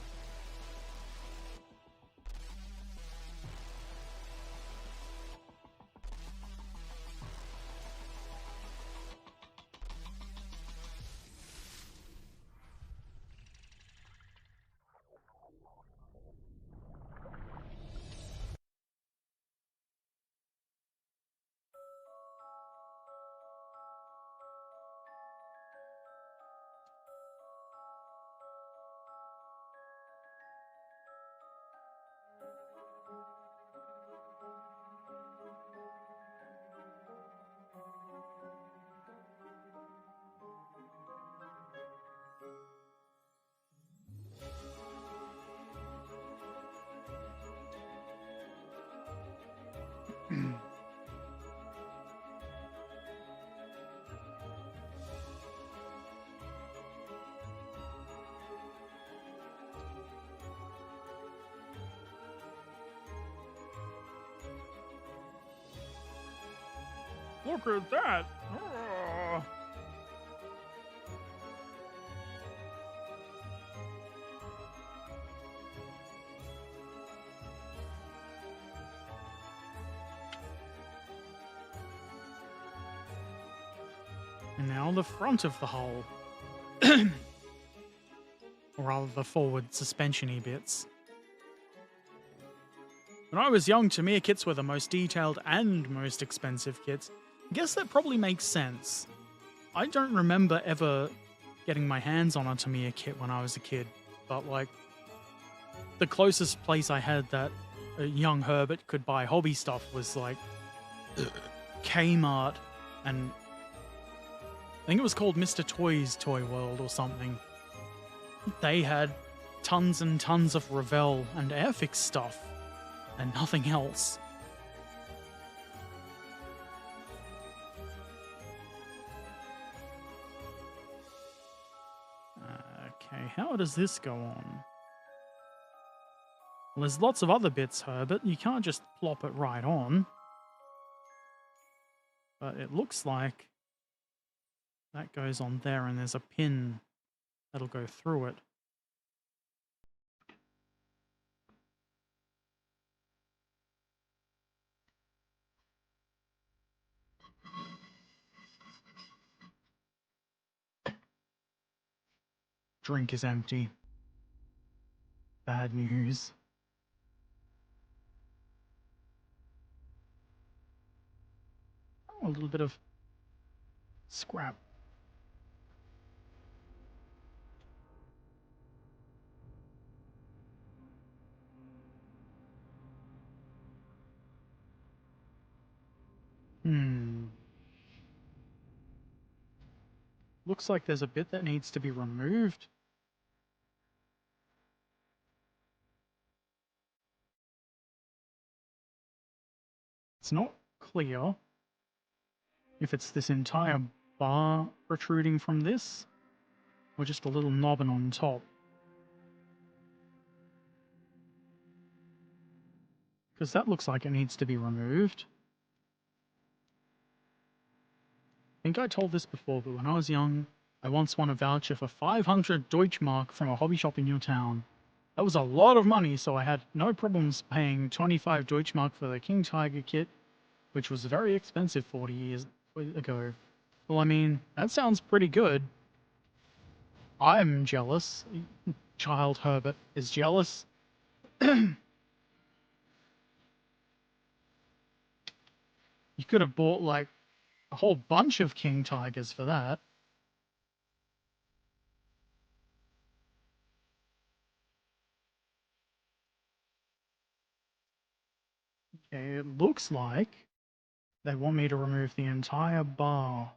Look at that! Oh. And now the front of the hull. Or rather the forward suspension-y bits. When I was young, Tamiya kits were the most detailed and most expensive kits. I guess that probably makes sense. I don't remember ever getting my hands on a Tamiya kit when I was a kid, but like, the closest place I had that a young Herbert could buy hobby stuff was like Kmart, and I think it was called Mr. Toy's Toy World or something. They had tons and tons of Revell and Airfix stuff, and nothing else. Okay, how does this go on? Well, there's lots of other bits, Herbert. You can't just plop it right on. But it looks like that goes on there, and there's a pin that'll go through it. Drink is empty. Bad news. Oh, a little bit of scrap. Looks like there's a bit that needs to be removed. It's not clear if it's this entire bar protruding from this, or just a little knobbin on top. Because that looks like it needs to be removed. I think I told this before, but when I was young, I once won a voucher for 500 Deutschmark from a hobby shop in your town. That was a lot of money, so I had no problems paying 25 Deutschmark for the King Tiger kit, which was very expensive 40 years ago. Well, I mean, that sounds pretty good. I'm jealous. Child Herbert is jealous. You could have bought, like, a whole bunch of King Tigers for that. Okay, it looks like they want me to remove the entire bar.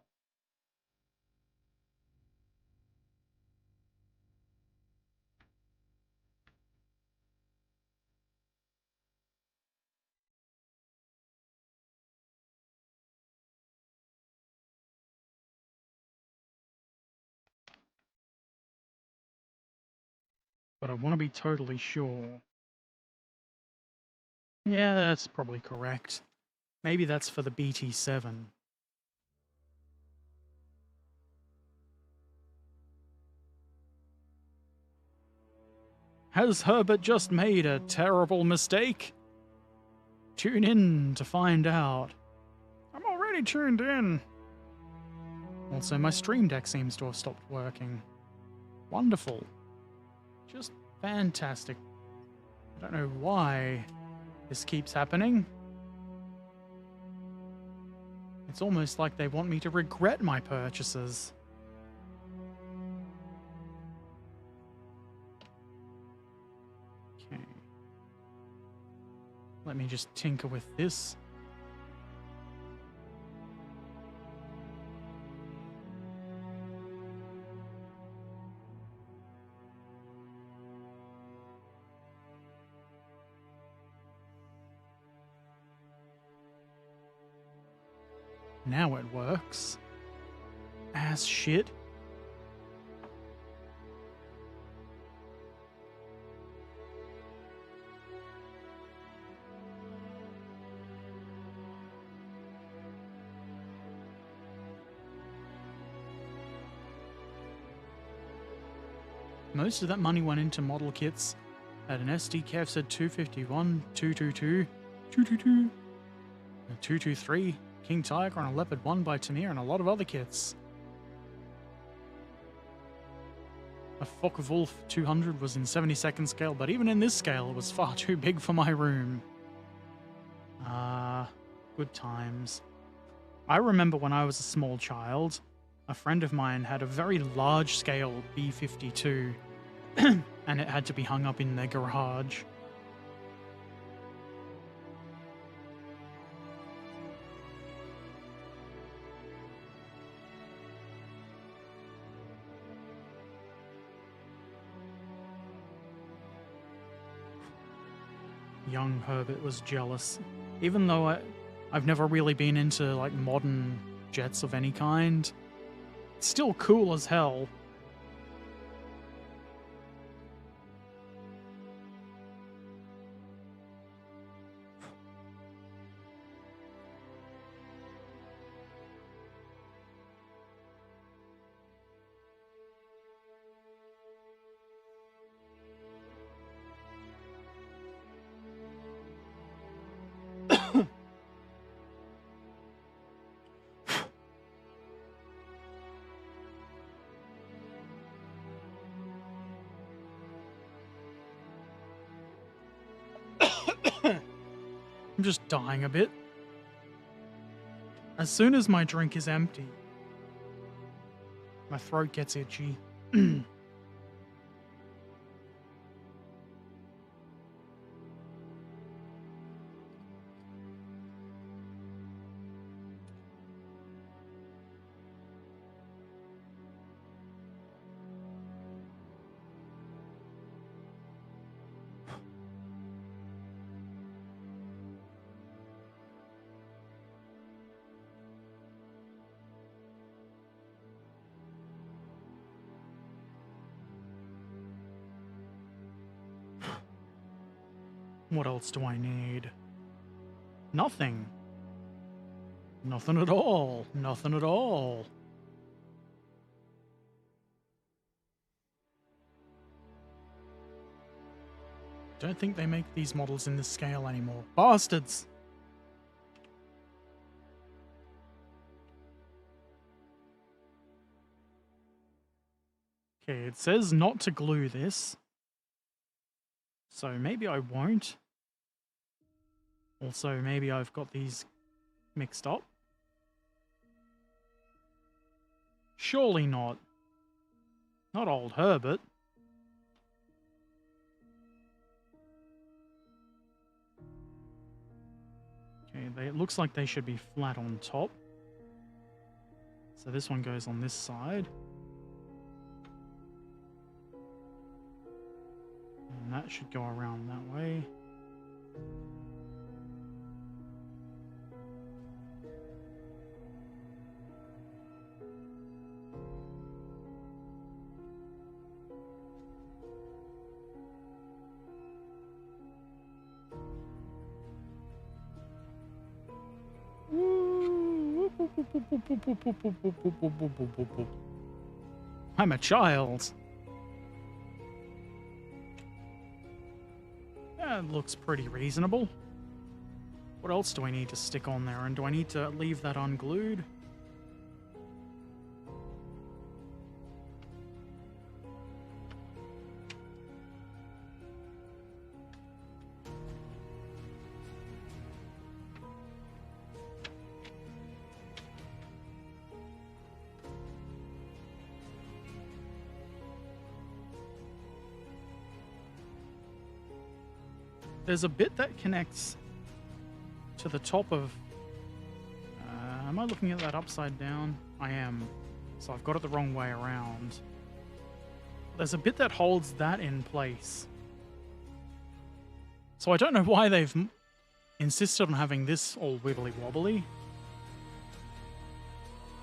But I want to be totally sure. Yeah, that's probably correct. Maybe that's for the BT7. Has Herbert just made a terrible mistake? Tune in to find out. I'm already tuned in. Also, my stream deck seems to have stopped working. Wonderful. Just fantastic. I don't know why this keeps happening. It's almost like they want me to regret my purchases. Okay. Let me just tinker with this. Now it works. Ass shit. Most of that money went into model kits. At an SD Kev said 251, 222, 222, 223, King Tiger and a Leopard 1 by Tamiya and a lot of other kits. A Focke-Wulf 200 was in 72nd scale, but even in this scale, it was far too big for my room. Good times. I remember when I was a small child, a friend of mine had a very large-scale B-52, and it had to be hung up in their garage. Young Herbert was jealous. Even though I've never really been into like modern jets of any kind, it's still cool as hell. I'm just dying a bit. As soon as my drink is empty, my throat gets itchy. What else do I need? Nothing. Nothing at all. Nothing at all. Don't think they make these models in this scale anymore. Bastards! Okay, it says not to glue this. So maybe I won't. Also, maybe I've got these mixed up. Surely not. Not old Herbert. It looks like they should be flat on top. So this one goes on this side. And that should go around that way. I'm a child. That looks pretty reasonable. What else do I need to stick on there? And do I need to leave that unglued? There's a bit that connects to the top of... am I looking at that upside down? I am. So I've got it the wrong way around. There's a bit that holds that in place. So I don't know why they've insisted on having this all wibbly-wobbly.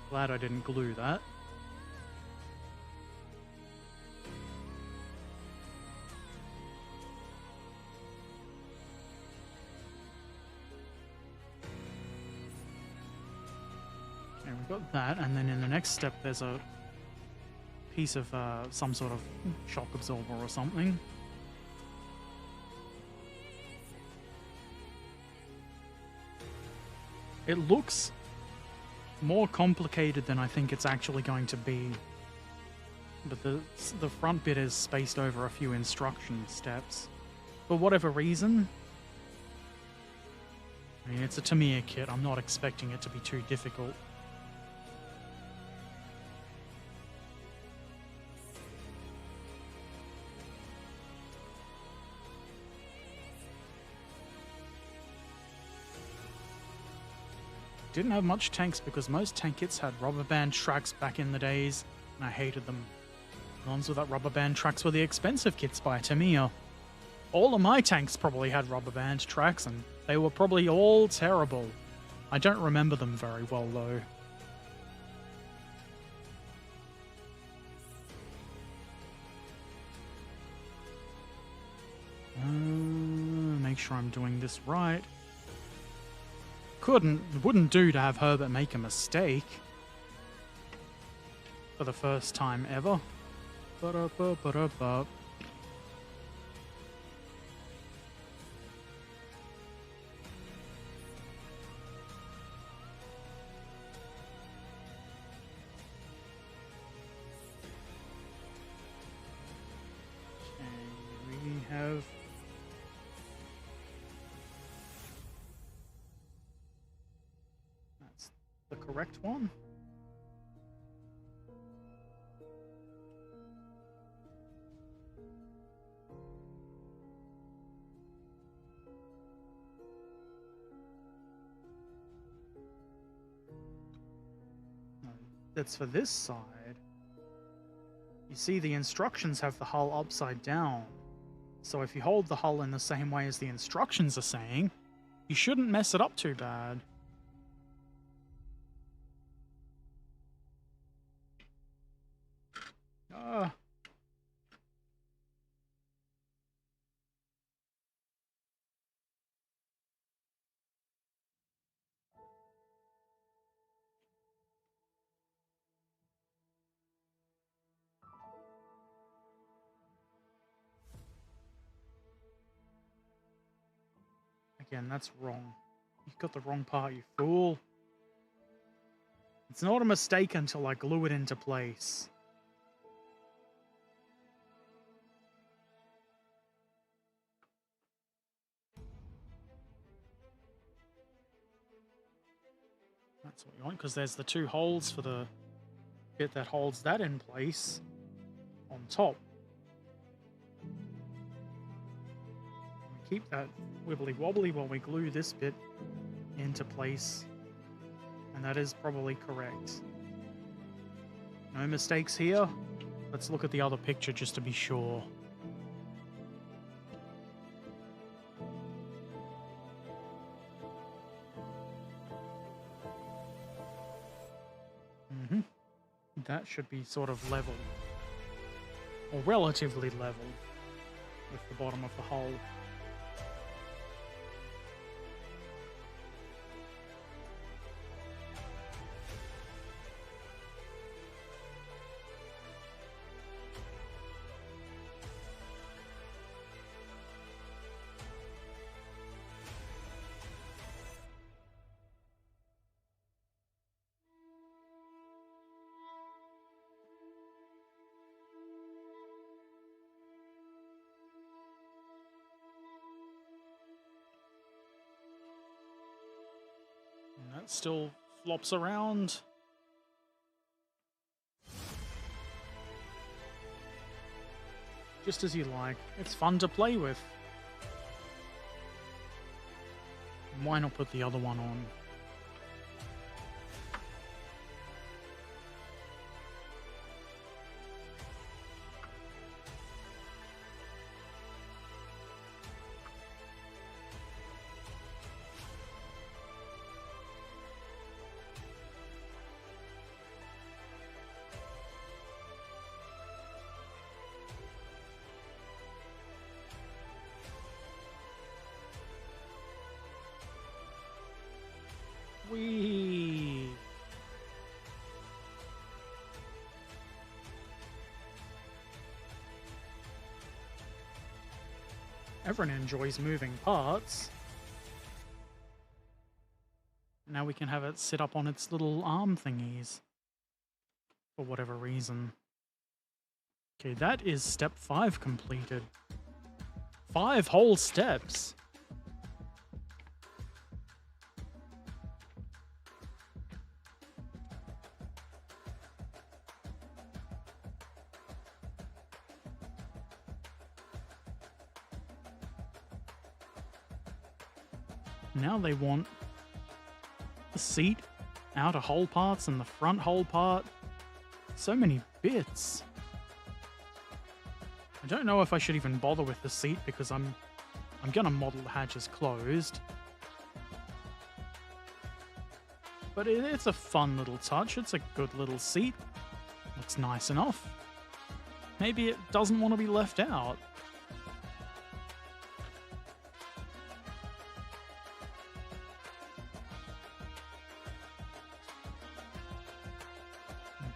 Glad I didn't glue that. Got that, and then in the next step there's a piece of some sort of shock absorber or something. It looks more complicated than I think it's actually going to be, but the front bit is spaced over a few instruction steps. For whatever reason, I mean, it's a Tamiya kit, I'm not expecting it to be too difficult. Didn't have much tanks because most tank kits had rubber band tracks back in the days, and I hated them. The ones with that rubber band tracks were the expensive kits by Tamiya. All of my tanks probably had rubber band tracks, and they were probably all terrible. I don't remember them very well, though. Make sure I'm doing this right. Wouldn't do to have Herbert make a mistake for the first time ever. Ba-da-ba-ba-da-ba. Okay, we have... the correct one. No, that's for this side. You see, the instructions have the hull upside down. So if you hold the hull in the same way as the instructions are saying, you shouldn't mess it up too bad. Again, that's wrong. You've got the wrong part, you fool. It's not a mistake until I glue it into place. That's what you want, because there's the two holes for the bit that holds that in place on top. Keep that wibbly wobbly while we glue this bit into place. And that is probably correct. No mistakes here. Let's look at the other picture just to be sure. That should be sort of level. Or relatively level with the bottom of the hole. And that still flops around. Just as you like. It's fun to play with. Why not put the other one on? Whee! Everyone enjoys moving parts. Now we can have it sit up on its little arm thingies. For whatever reason. Okay, that is step 5 completed. 5 whole steps. Now they want the seat, outer hole parts, and the front hole part. So many bits. I don't know if I should even bother with the seat because I'm gonna model the hatches closed. But it's a fun little touch. It's a good little seat. Looks nice enough. Maybe it doesn't want to be left out.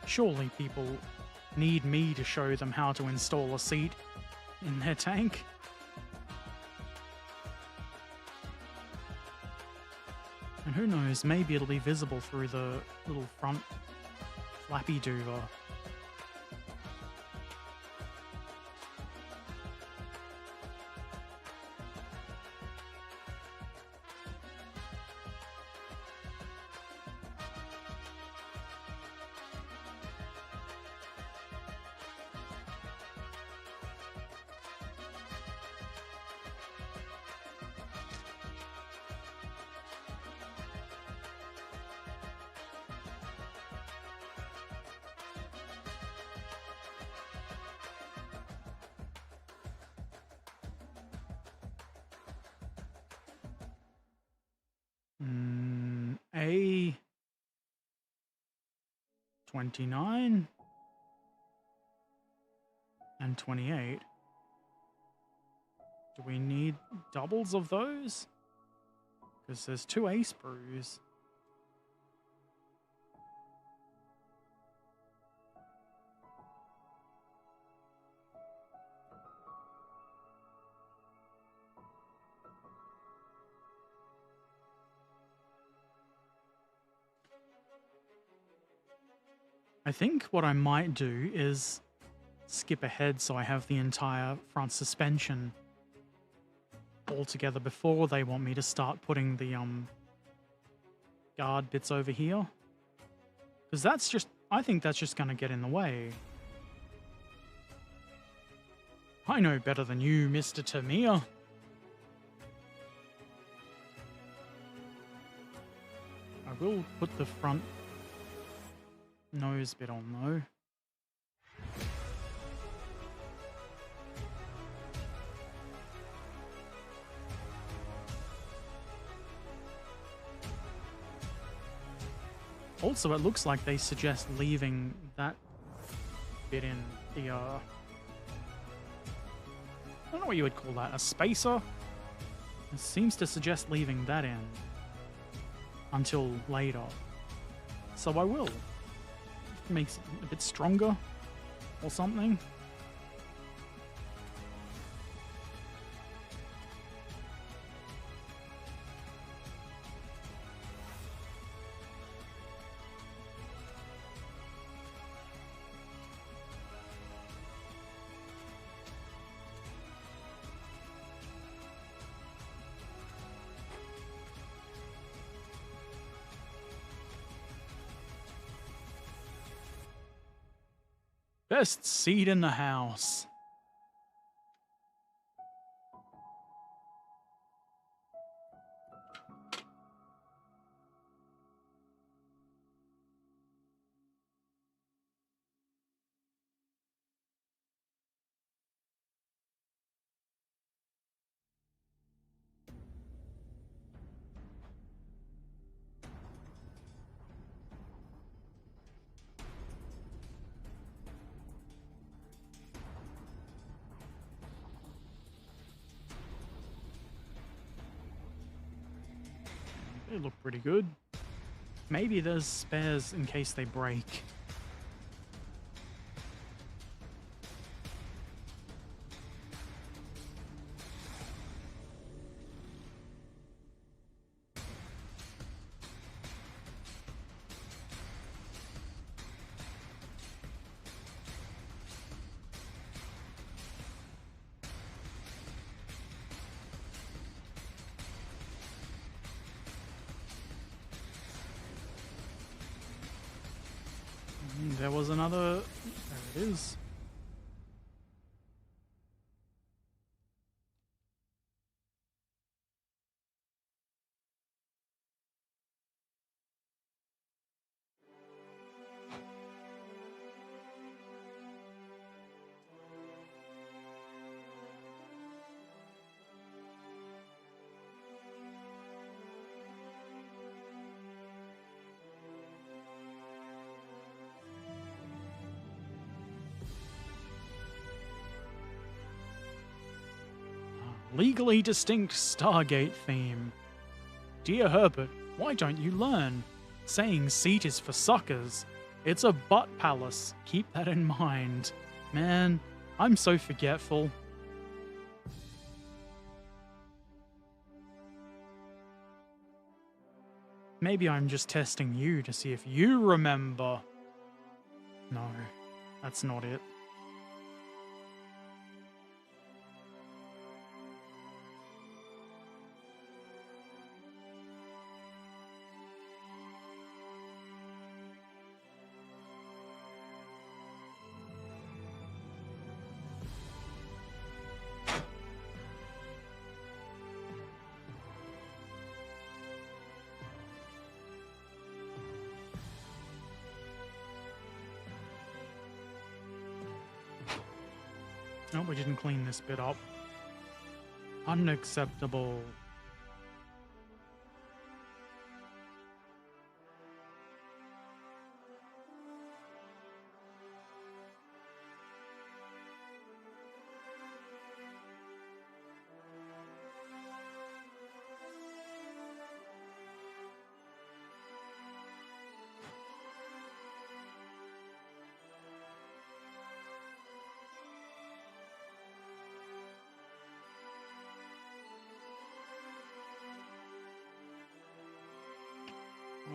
Surely people need me to show them how to install a seat in their tank. And who knows, maybe it'll be visible through the little front flappy duver. A29 and 28. Do we need doubles of those? Because there's 2 A sprues. I think what I might do is skip ahead so I have the entire front suspension all together before they want me to start putting the guard bits over here. Because that's just, I think that's just going to get in the way. I know better than you, Mr. Tamiya. I will put the front nose bit on though. Also, it looks like they suggest leaving that bit in the, I don't know what you would call that, a spacer? It seems to suggest leaving that in until later. So I will. Makes it a bit stronger or something. Best seat in the house. They look pretty good. Maybe there's spares in case they break. There was another... There it is. Legally distinct Stargate theme. Dear Herbert, why don't you learn? Saying seat is for suckers. It's a butt palace. Keep that in mind. Man, I'm so forgetful. Maybe I'm just testing you to see if you remember. No, that's not it. No, we didn't clean this bit up. Unacceptable.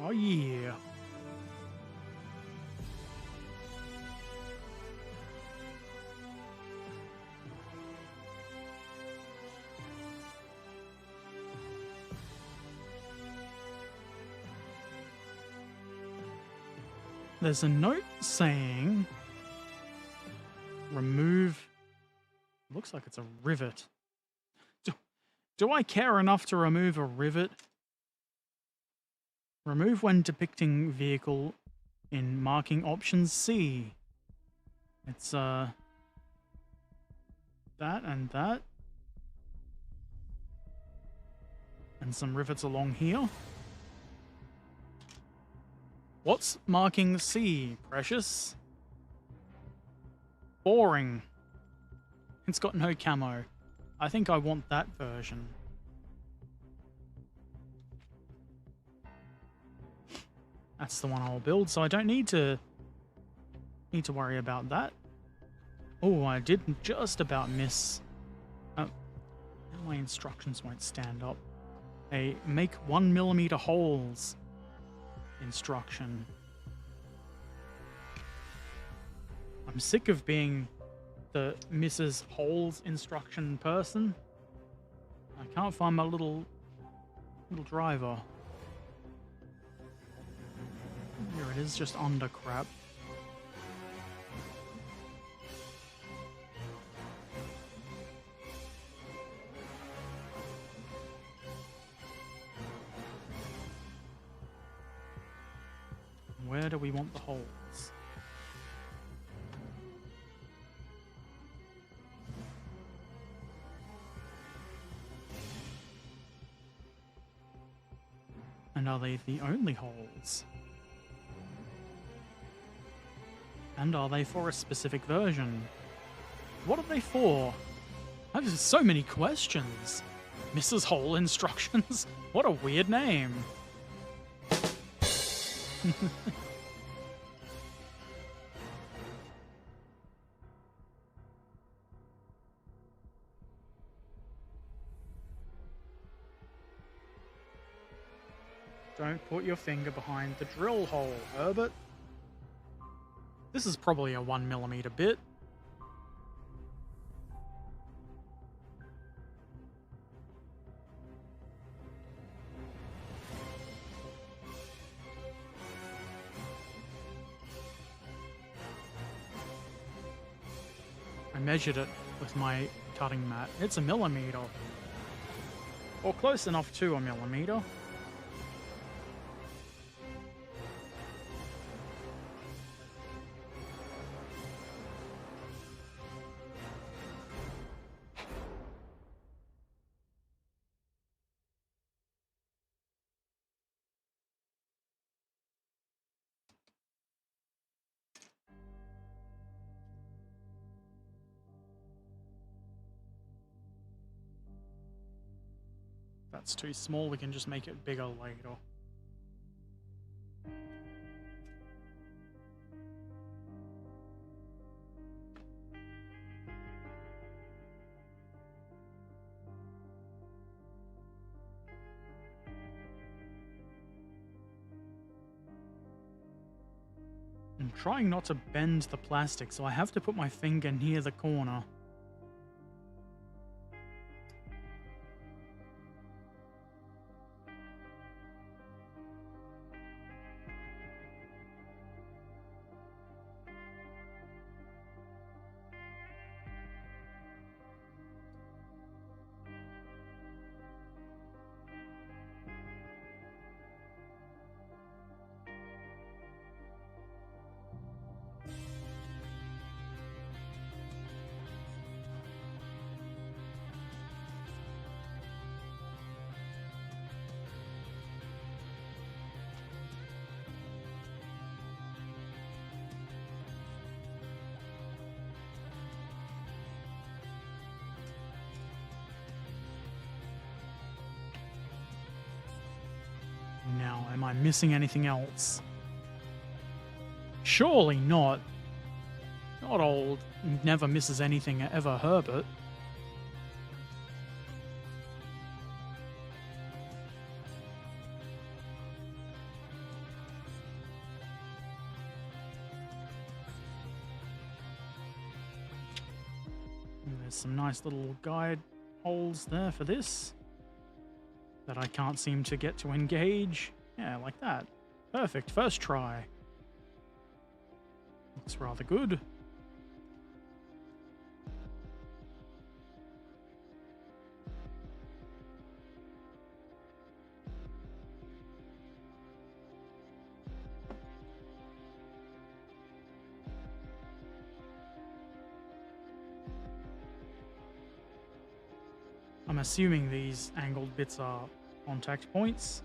Oh yeah. There's a note saying remove. Looks like it's a rivet. Do I care enough to remove a rivet? Remove when depicting vehicle in marking options C. It's that and that. And some rivets along here. What's marking C, precious? Boring. It's got no camo. I think I want that version. That's the one I'll build, so I don't need to worry about that. Oh, I did just about miss. Oh, my instructions won't stand up. A make 1mm holes instruction. I'm sick of being the Mrs. Holes instruction person. I can't find my little driver. Here it is, just under crap. Where do we want the holes? And are they the only holes? And are they for a specific version? What are they for? I have so many questions. Mrs. Hole Instructions? What a weird name. Don't put your finger behind the drill hole, Herbert. This is probably a 1mm bit. I measured it with my cutting mat. It's a millimeter. Or close enough to a millimeter. That's too small, we can just make it bigger later. I'm trying not to bend the plastic, so I have to put my finger near the corner. Now, am I missing anything else? Surely not. Not old, never misses anything ever, Herbert. There's some nice little guide holes there for this that I can't seem to get to engage. Yeah, like that. Perfect, first try. Looks rather good. I'm assuming these angled bits are contact points.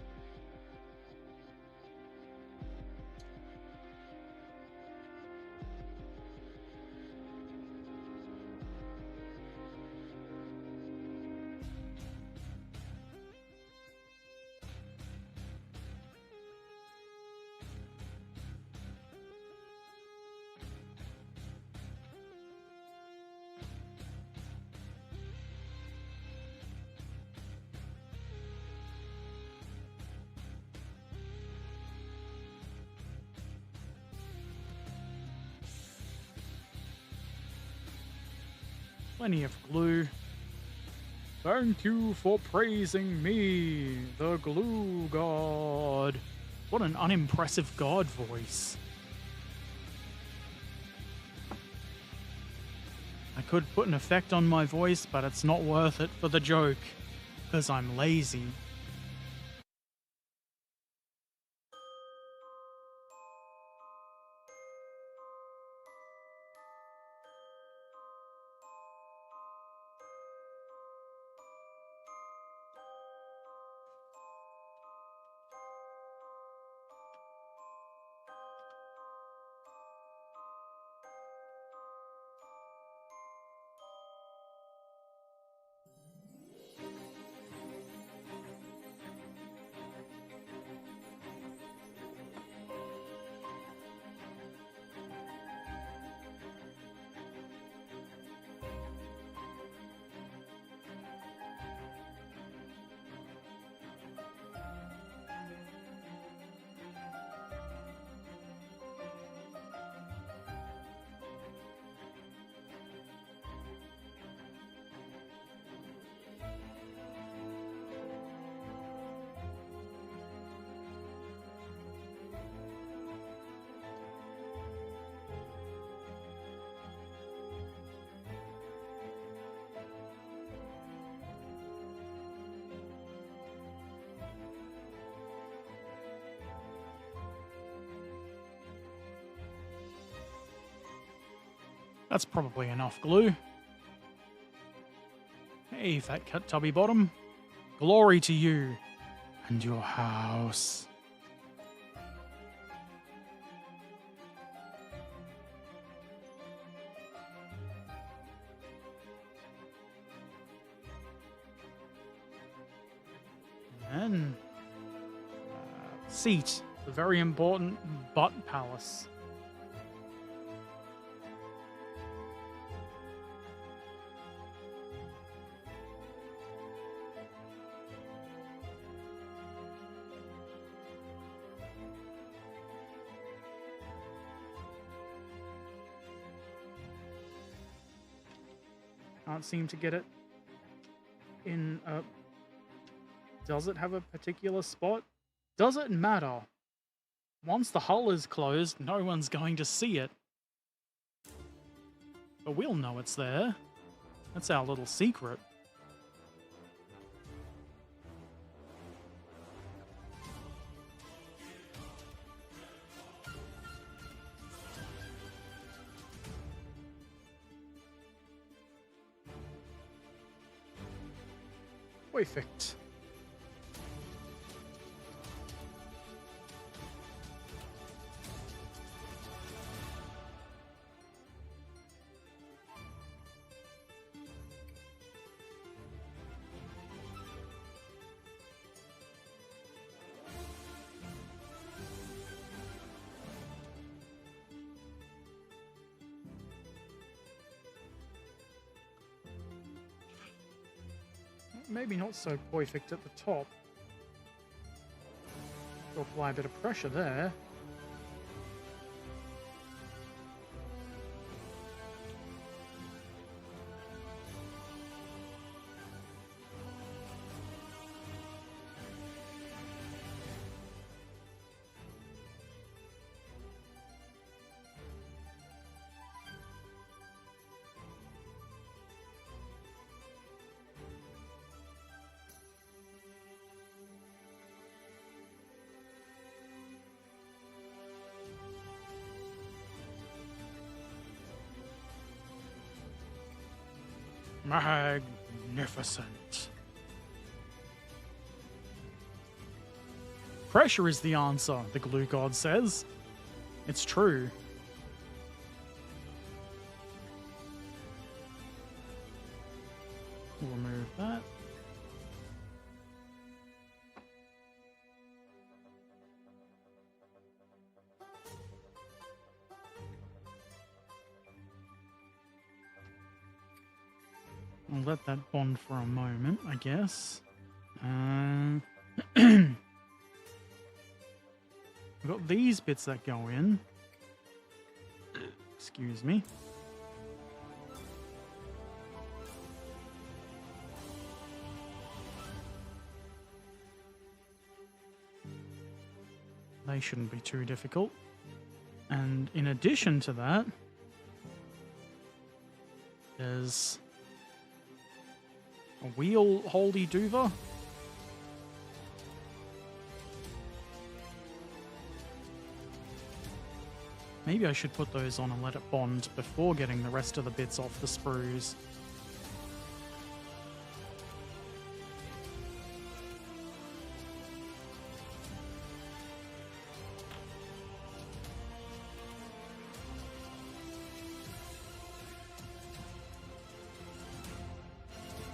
Plenty of glue. Thank you for praising me, the glue god. What an unimpressive god voice. I could put an effect on my voice, but it's not worth it for the joke, because I'm lazy. That's probably enough glue. Hey, fat cat tubby bottom. Glory to you and your house. And then, seat, the very important butt palace. Can't seem to get it in a... Does it have a particular spot? Does it matter? Once the hull is closed, no one's going to see it. But we'll know it's there. That's our little secret. Perfect. Maybe not so perfect at the top. To apply a bit of pressure there. Magnificent. Pressure is the answer, the glue god says. It's true. We'll remove that. I'll let that bond for a moment, I guess. We've got these bits that go in. Excuse me. They shouldn't be too difficult. And in addition to that, there's a wheel holdy doover. Maybe I should put those on and let it bond before getting the rest of the bits off the sprues.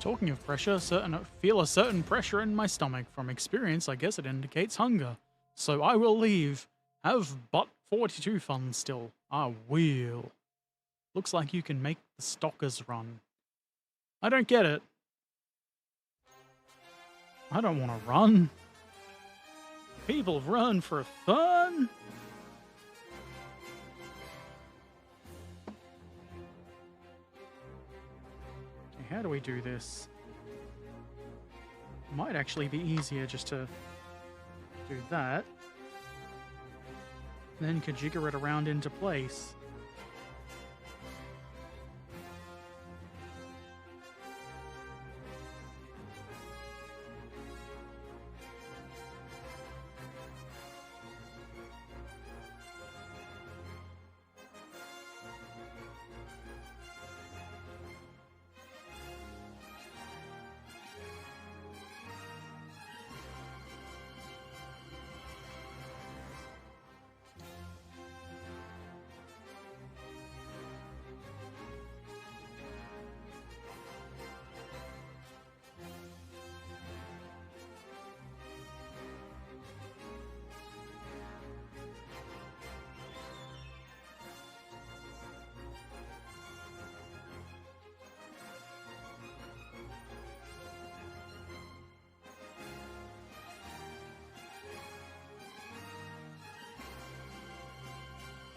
Talking of pressure, feel a certain pressure in my stomach. From experience, I guess it indicates hunger. So I will leave. Have but 42 fun still. I will. Looks like you can make the stalkers run. I don't get it. I don't want to run. People run for fun. How do we do this? Might actually be easier just to do that. Then kajigger it around into place.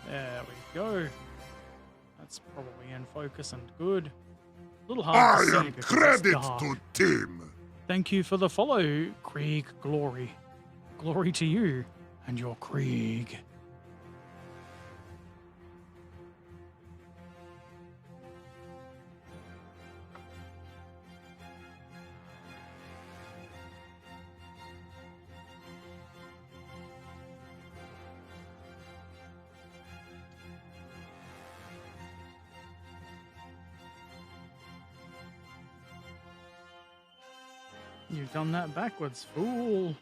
There we go. That's probably in focus and good. A little hard to see am because credit it's dark. to Tim. Thank you for the follow, Krieg Glory. Glory to you and your Krieg. You've done that backwards, fool.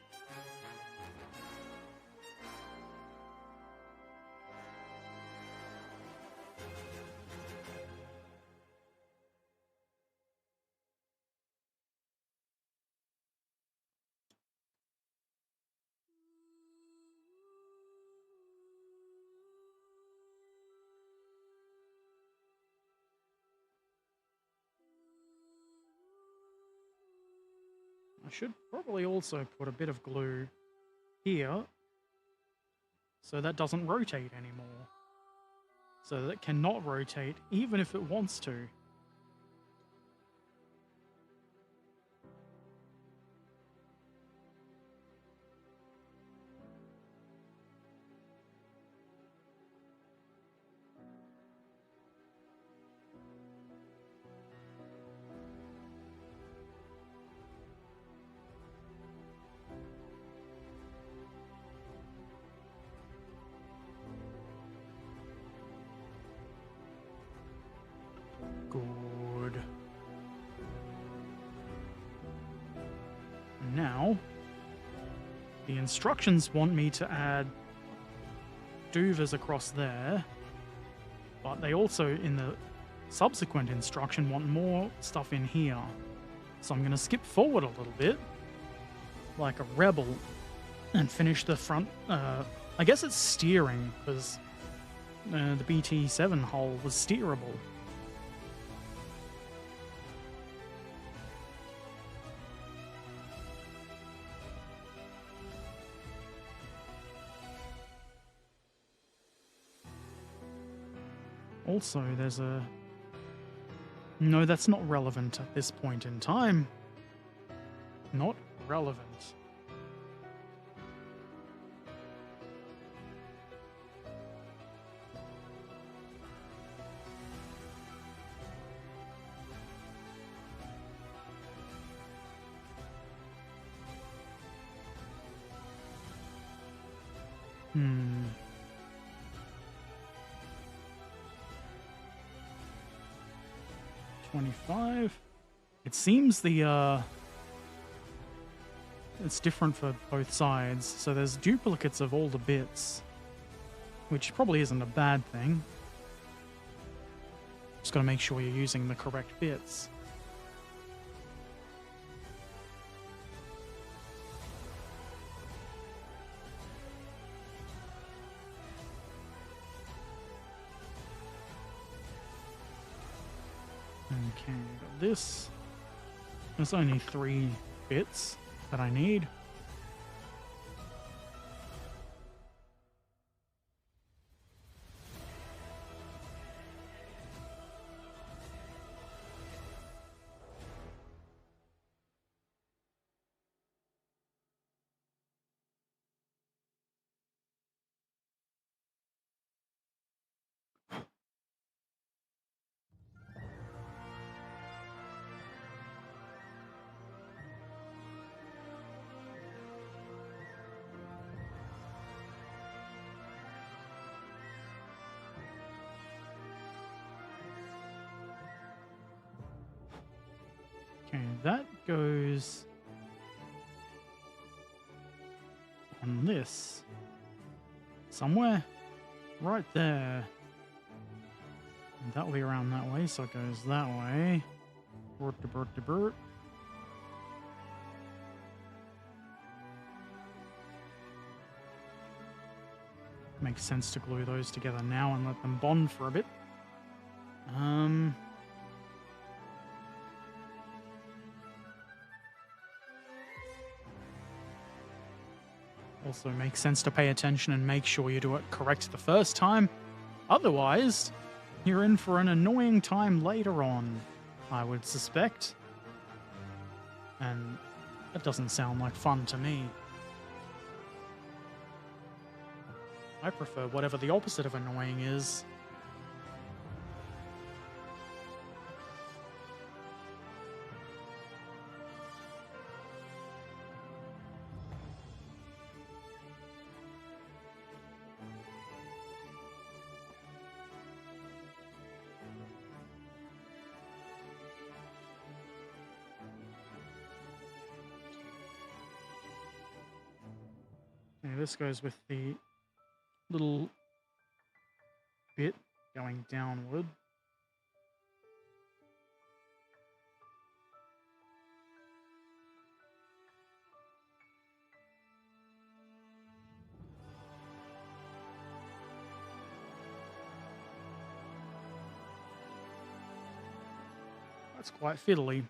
I should probably also put a bit of glue here so that doesn't rotate anymore. So that it cannot rotate even if it wants to. now, the instructions want me to add doovers across there, but they also, in the subsequent instruction, want more stuff in here. So I'm going to skip forward a little bit, like a rebel, and finish the front. I guess it's steering, because the BT7 hull was steerable. Also, there's a... No, that's not relevant at this point in time. Not relevant. Hmm. $25. It seems the it's different for both sides. So there's duplicates of all the bits, which probably isn't a bad thing. Just gotta make sure you're using the correct bits. Okay, got this. There's only 3 bits that I need. Okay, that goes on this. Somewhere right there. And that'll be around that way, so it goes that way. Bert. Makes sense to glue those together now and let them bond for a bit. Also makes sense to pay attention and make sure you do it correct the first time. Otherwise, you're in for an annoying time later on, I would suspect. And that doesn't sound like fun to me. I prefer whatever the opposite of annoying is. Okay, this goes with the little bit going downward. That's quite fiddly.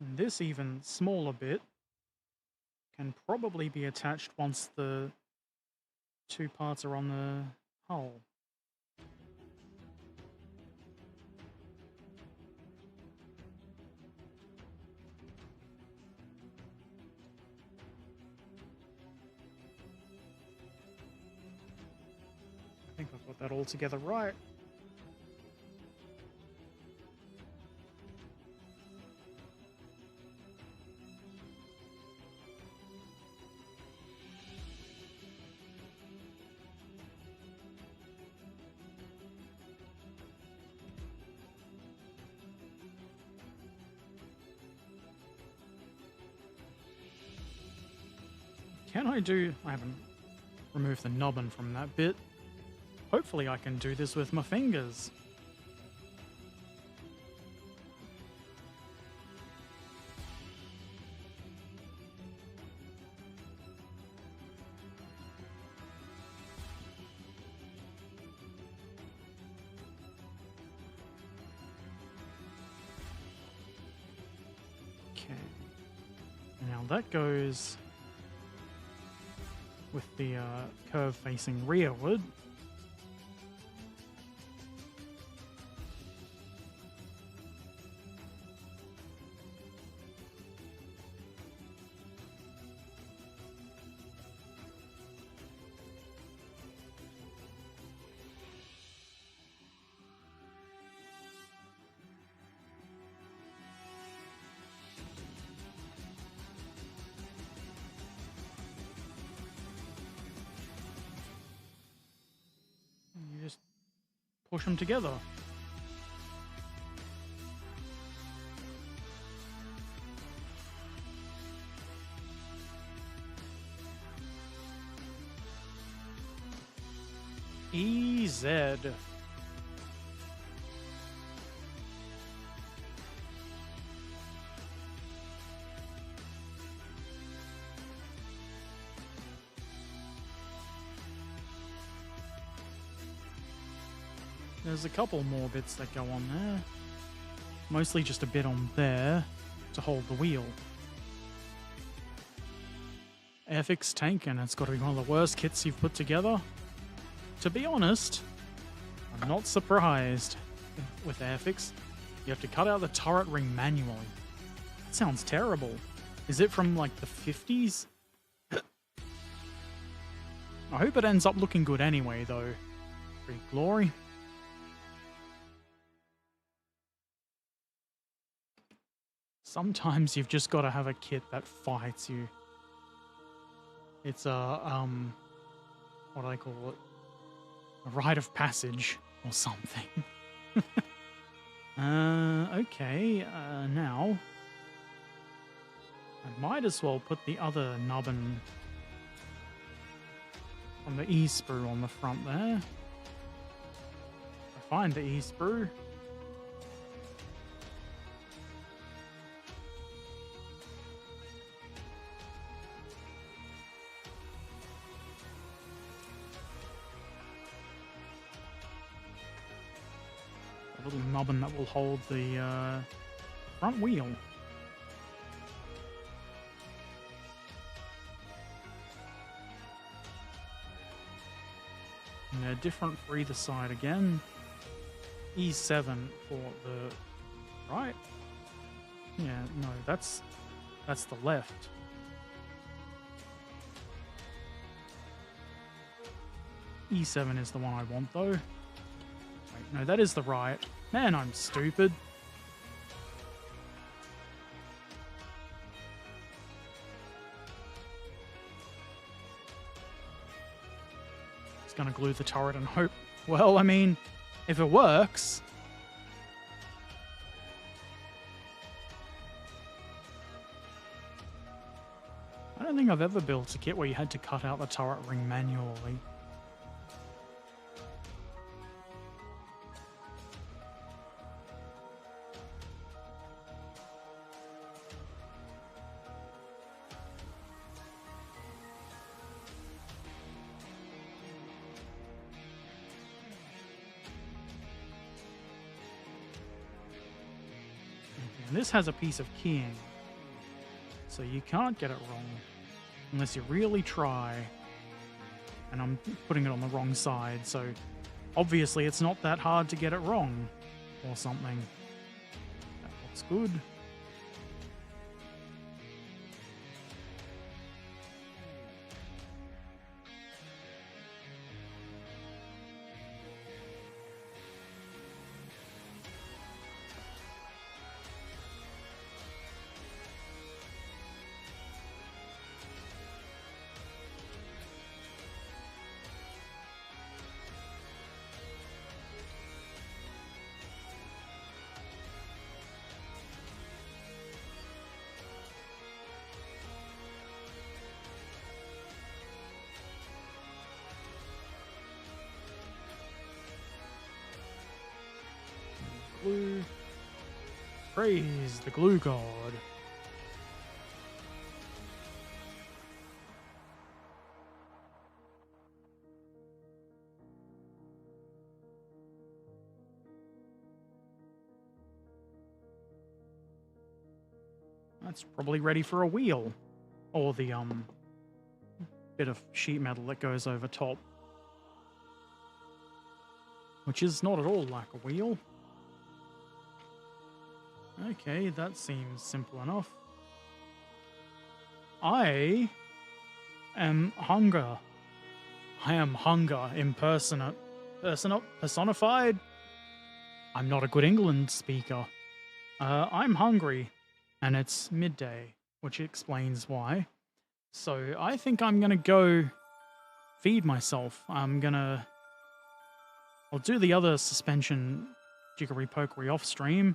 And this even smaller bit can probably be attached once the 2 parts are on the hull. I think I've got that all together right. Can I do... I haven't removed the nubbin from that bit. Hopefully I can do this with my fingers. Okay. Now that goes with the curve facing rearward. You just push them together. EZ. There's a couple more bits that go on there. Mostly just a bit on there to hold the wheel. Airfix tank, and it's got to be one of the worst kits you've put together. To be honest, I'm not surprised with Airfix. You have to cut out the turret ring manually. That sounds terrible. Is it from like the 50s? I hope it ends up looking good anyway, though. Pretty glory. Sometimes you've just got to have a kit that fights you. It's a, what do they call it? A rite of passage or something. Okay, now I might as well put the other nubbin on the E-sprue on the front there. I find the E-sprue. A little nubbin that will hold the front wheel. And they're different for either side again. E7 for the right. Yeah, no, that's the left. E7 is the one I want though. Wait, no, that is the right. Man, I'm stupid. Just gonna glue the turret and hope. Well, I mean, if it works. I don't think I've ever built a kit where you had to cut out the turret ring manually. And this has a piece of keying, so you can't get it wrong unless you really try. And I'm putting it on the wrong side, so obviously it's not that hard to get it wrong or something. That looks good. Praise the glue god. That's probably ready for a wheel. Or the, bit of sheet metal that goes over top. Which is not at all like a wheel. Okay, that seems simple enough. I am hunger. I am hunger personified. I'm not a good England speaker. I'm hungry, and it's midday, which explains why. So I think I'm gonna go feed myself. I'll do the other suspension jiggery pokery off stream,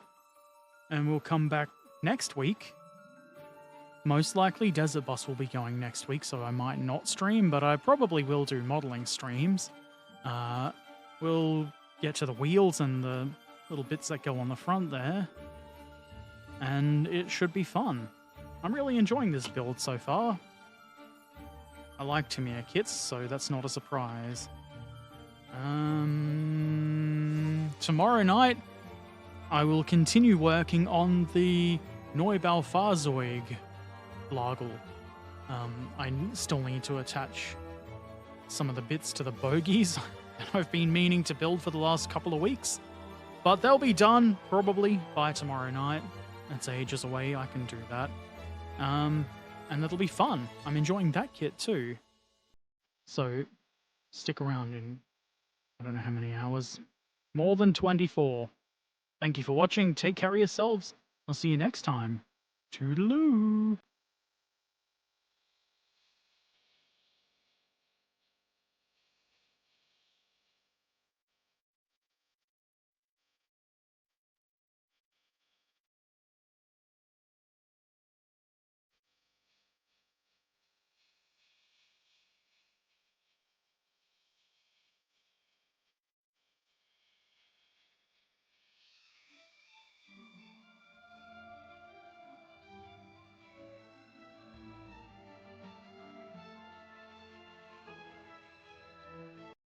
and we'll come back next week. Most likely Desert Bus will be going next week, so I might not stream, but I probably will do modeling streams. We'll get to the wheels and the little bits that go on the front there, and it should be fun. I'm really enjoying this build so far. I like Tamiya kits, so that's not a surprise. Tomorrow night, I will continue working on the Neubaufahrzeug Lagel. I still need to attach some of the bits to the bogies that I've been meaning to build for the last couple of weeks. But they'll be done probably by tomorrow night. It's ages away, I can do that. And it'll be fun. I'm enjoying that kit too. So stick around in, I don't know how many hours. More than 24. Thank you for watching. Take care of yourselves. I'll see you next time. Toodaloo.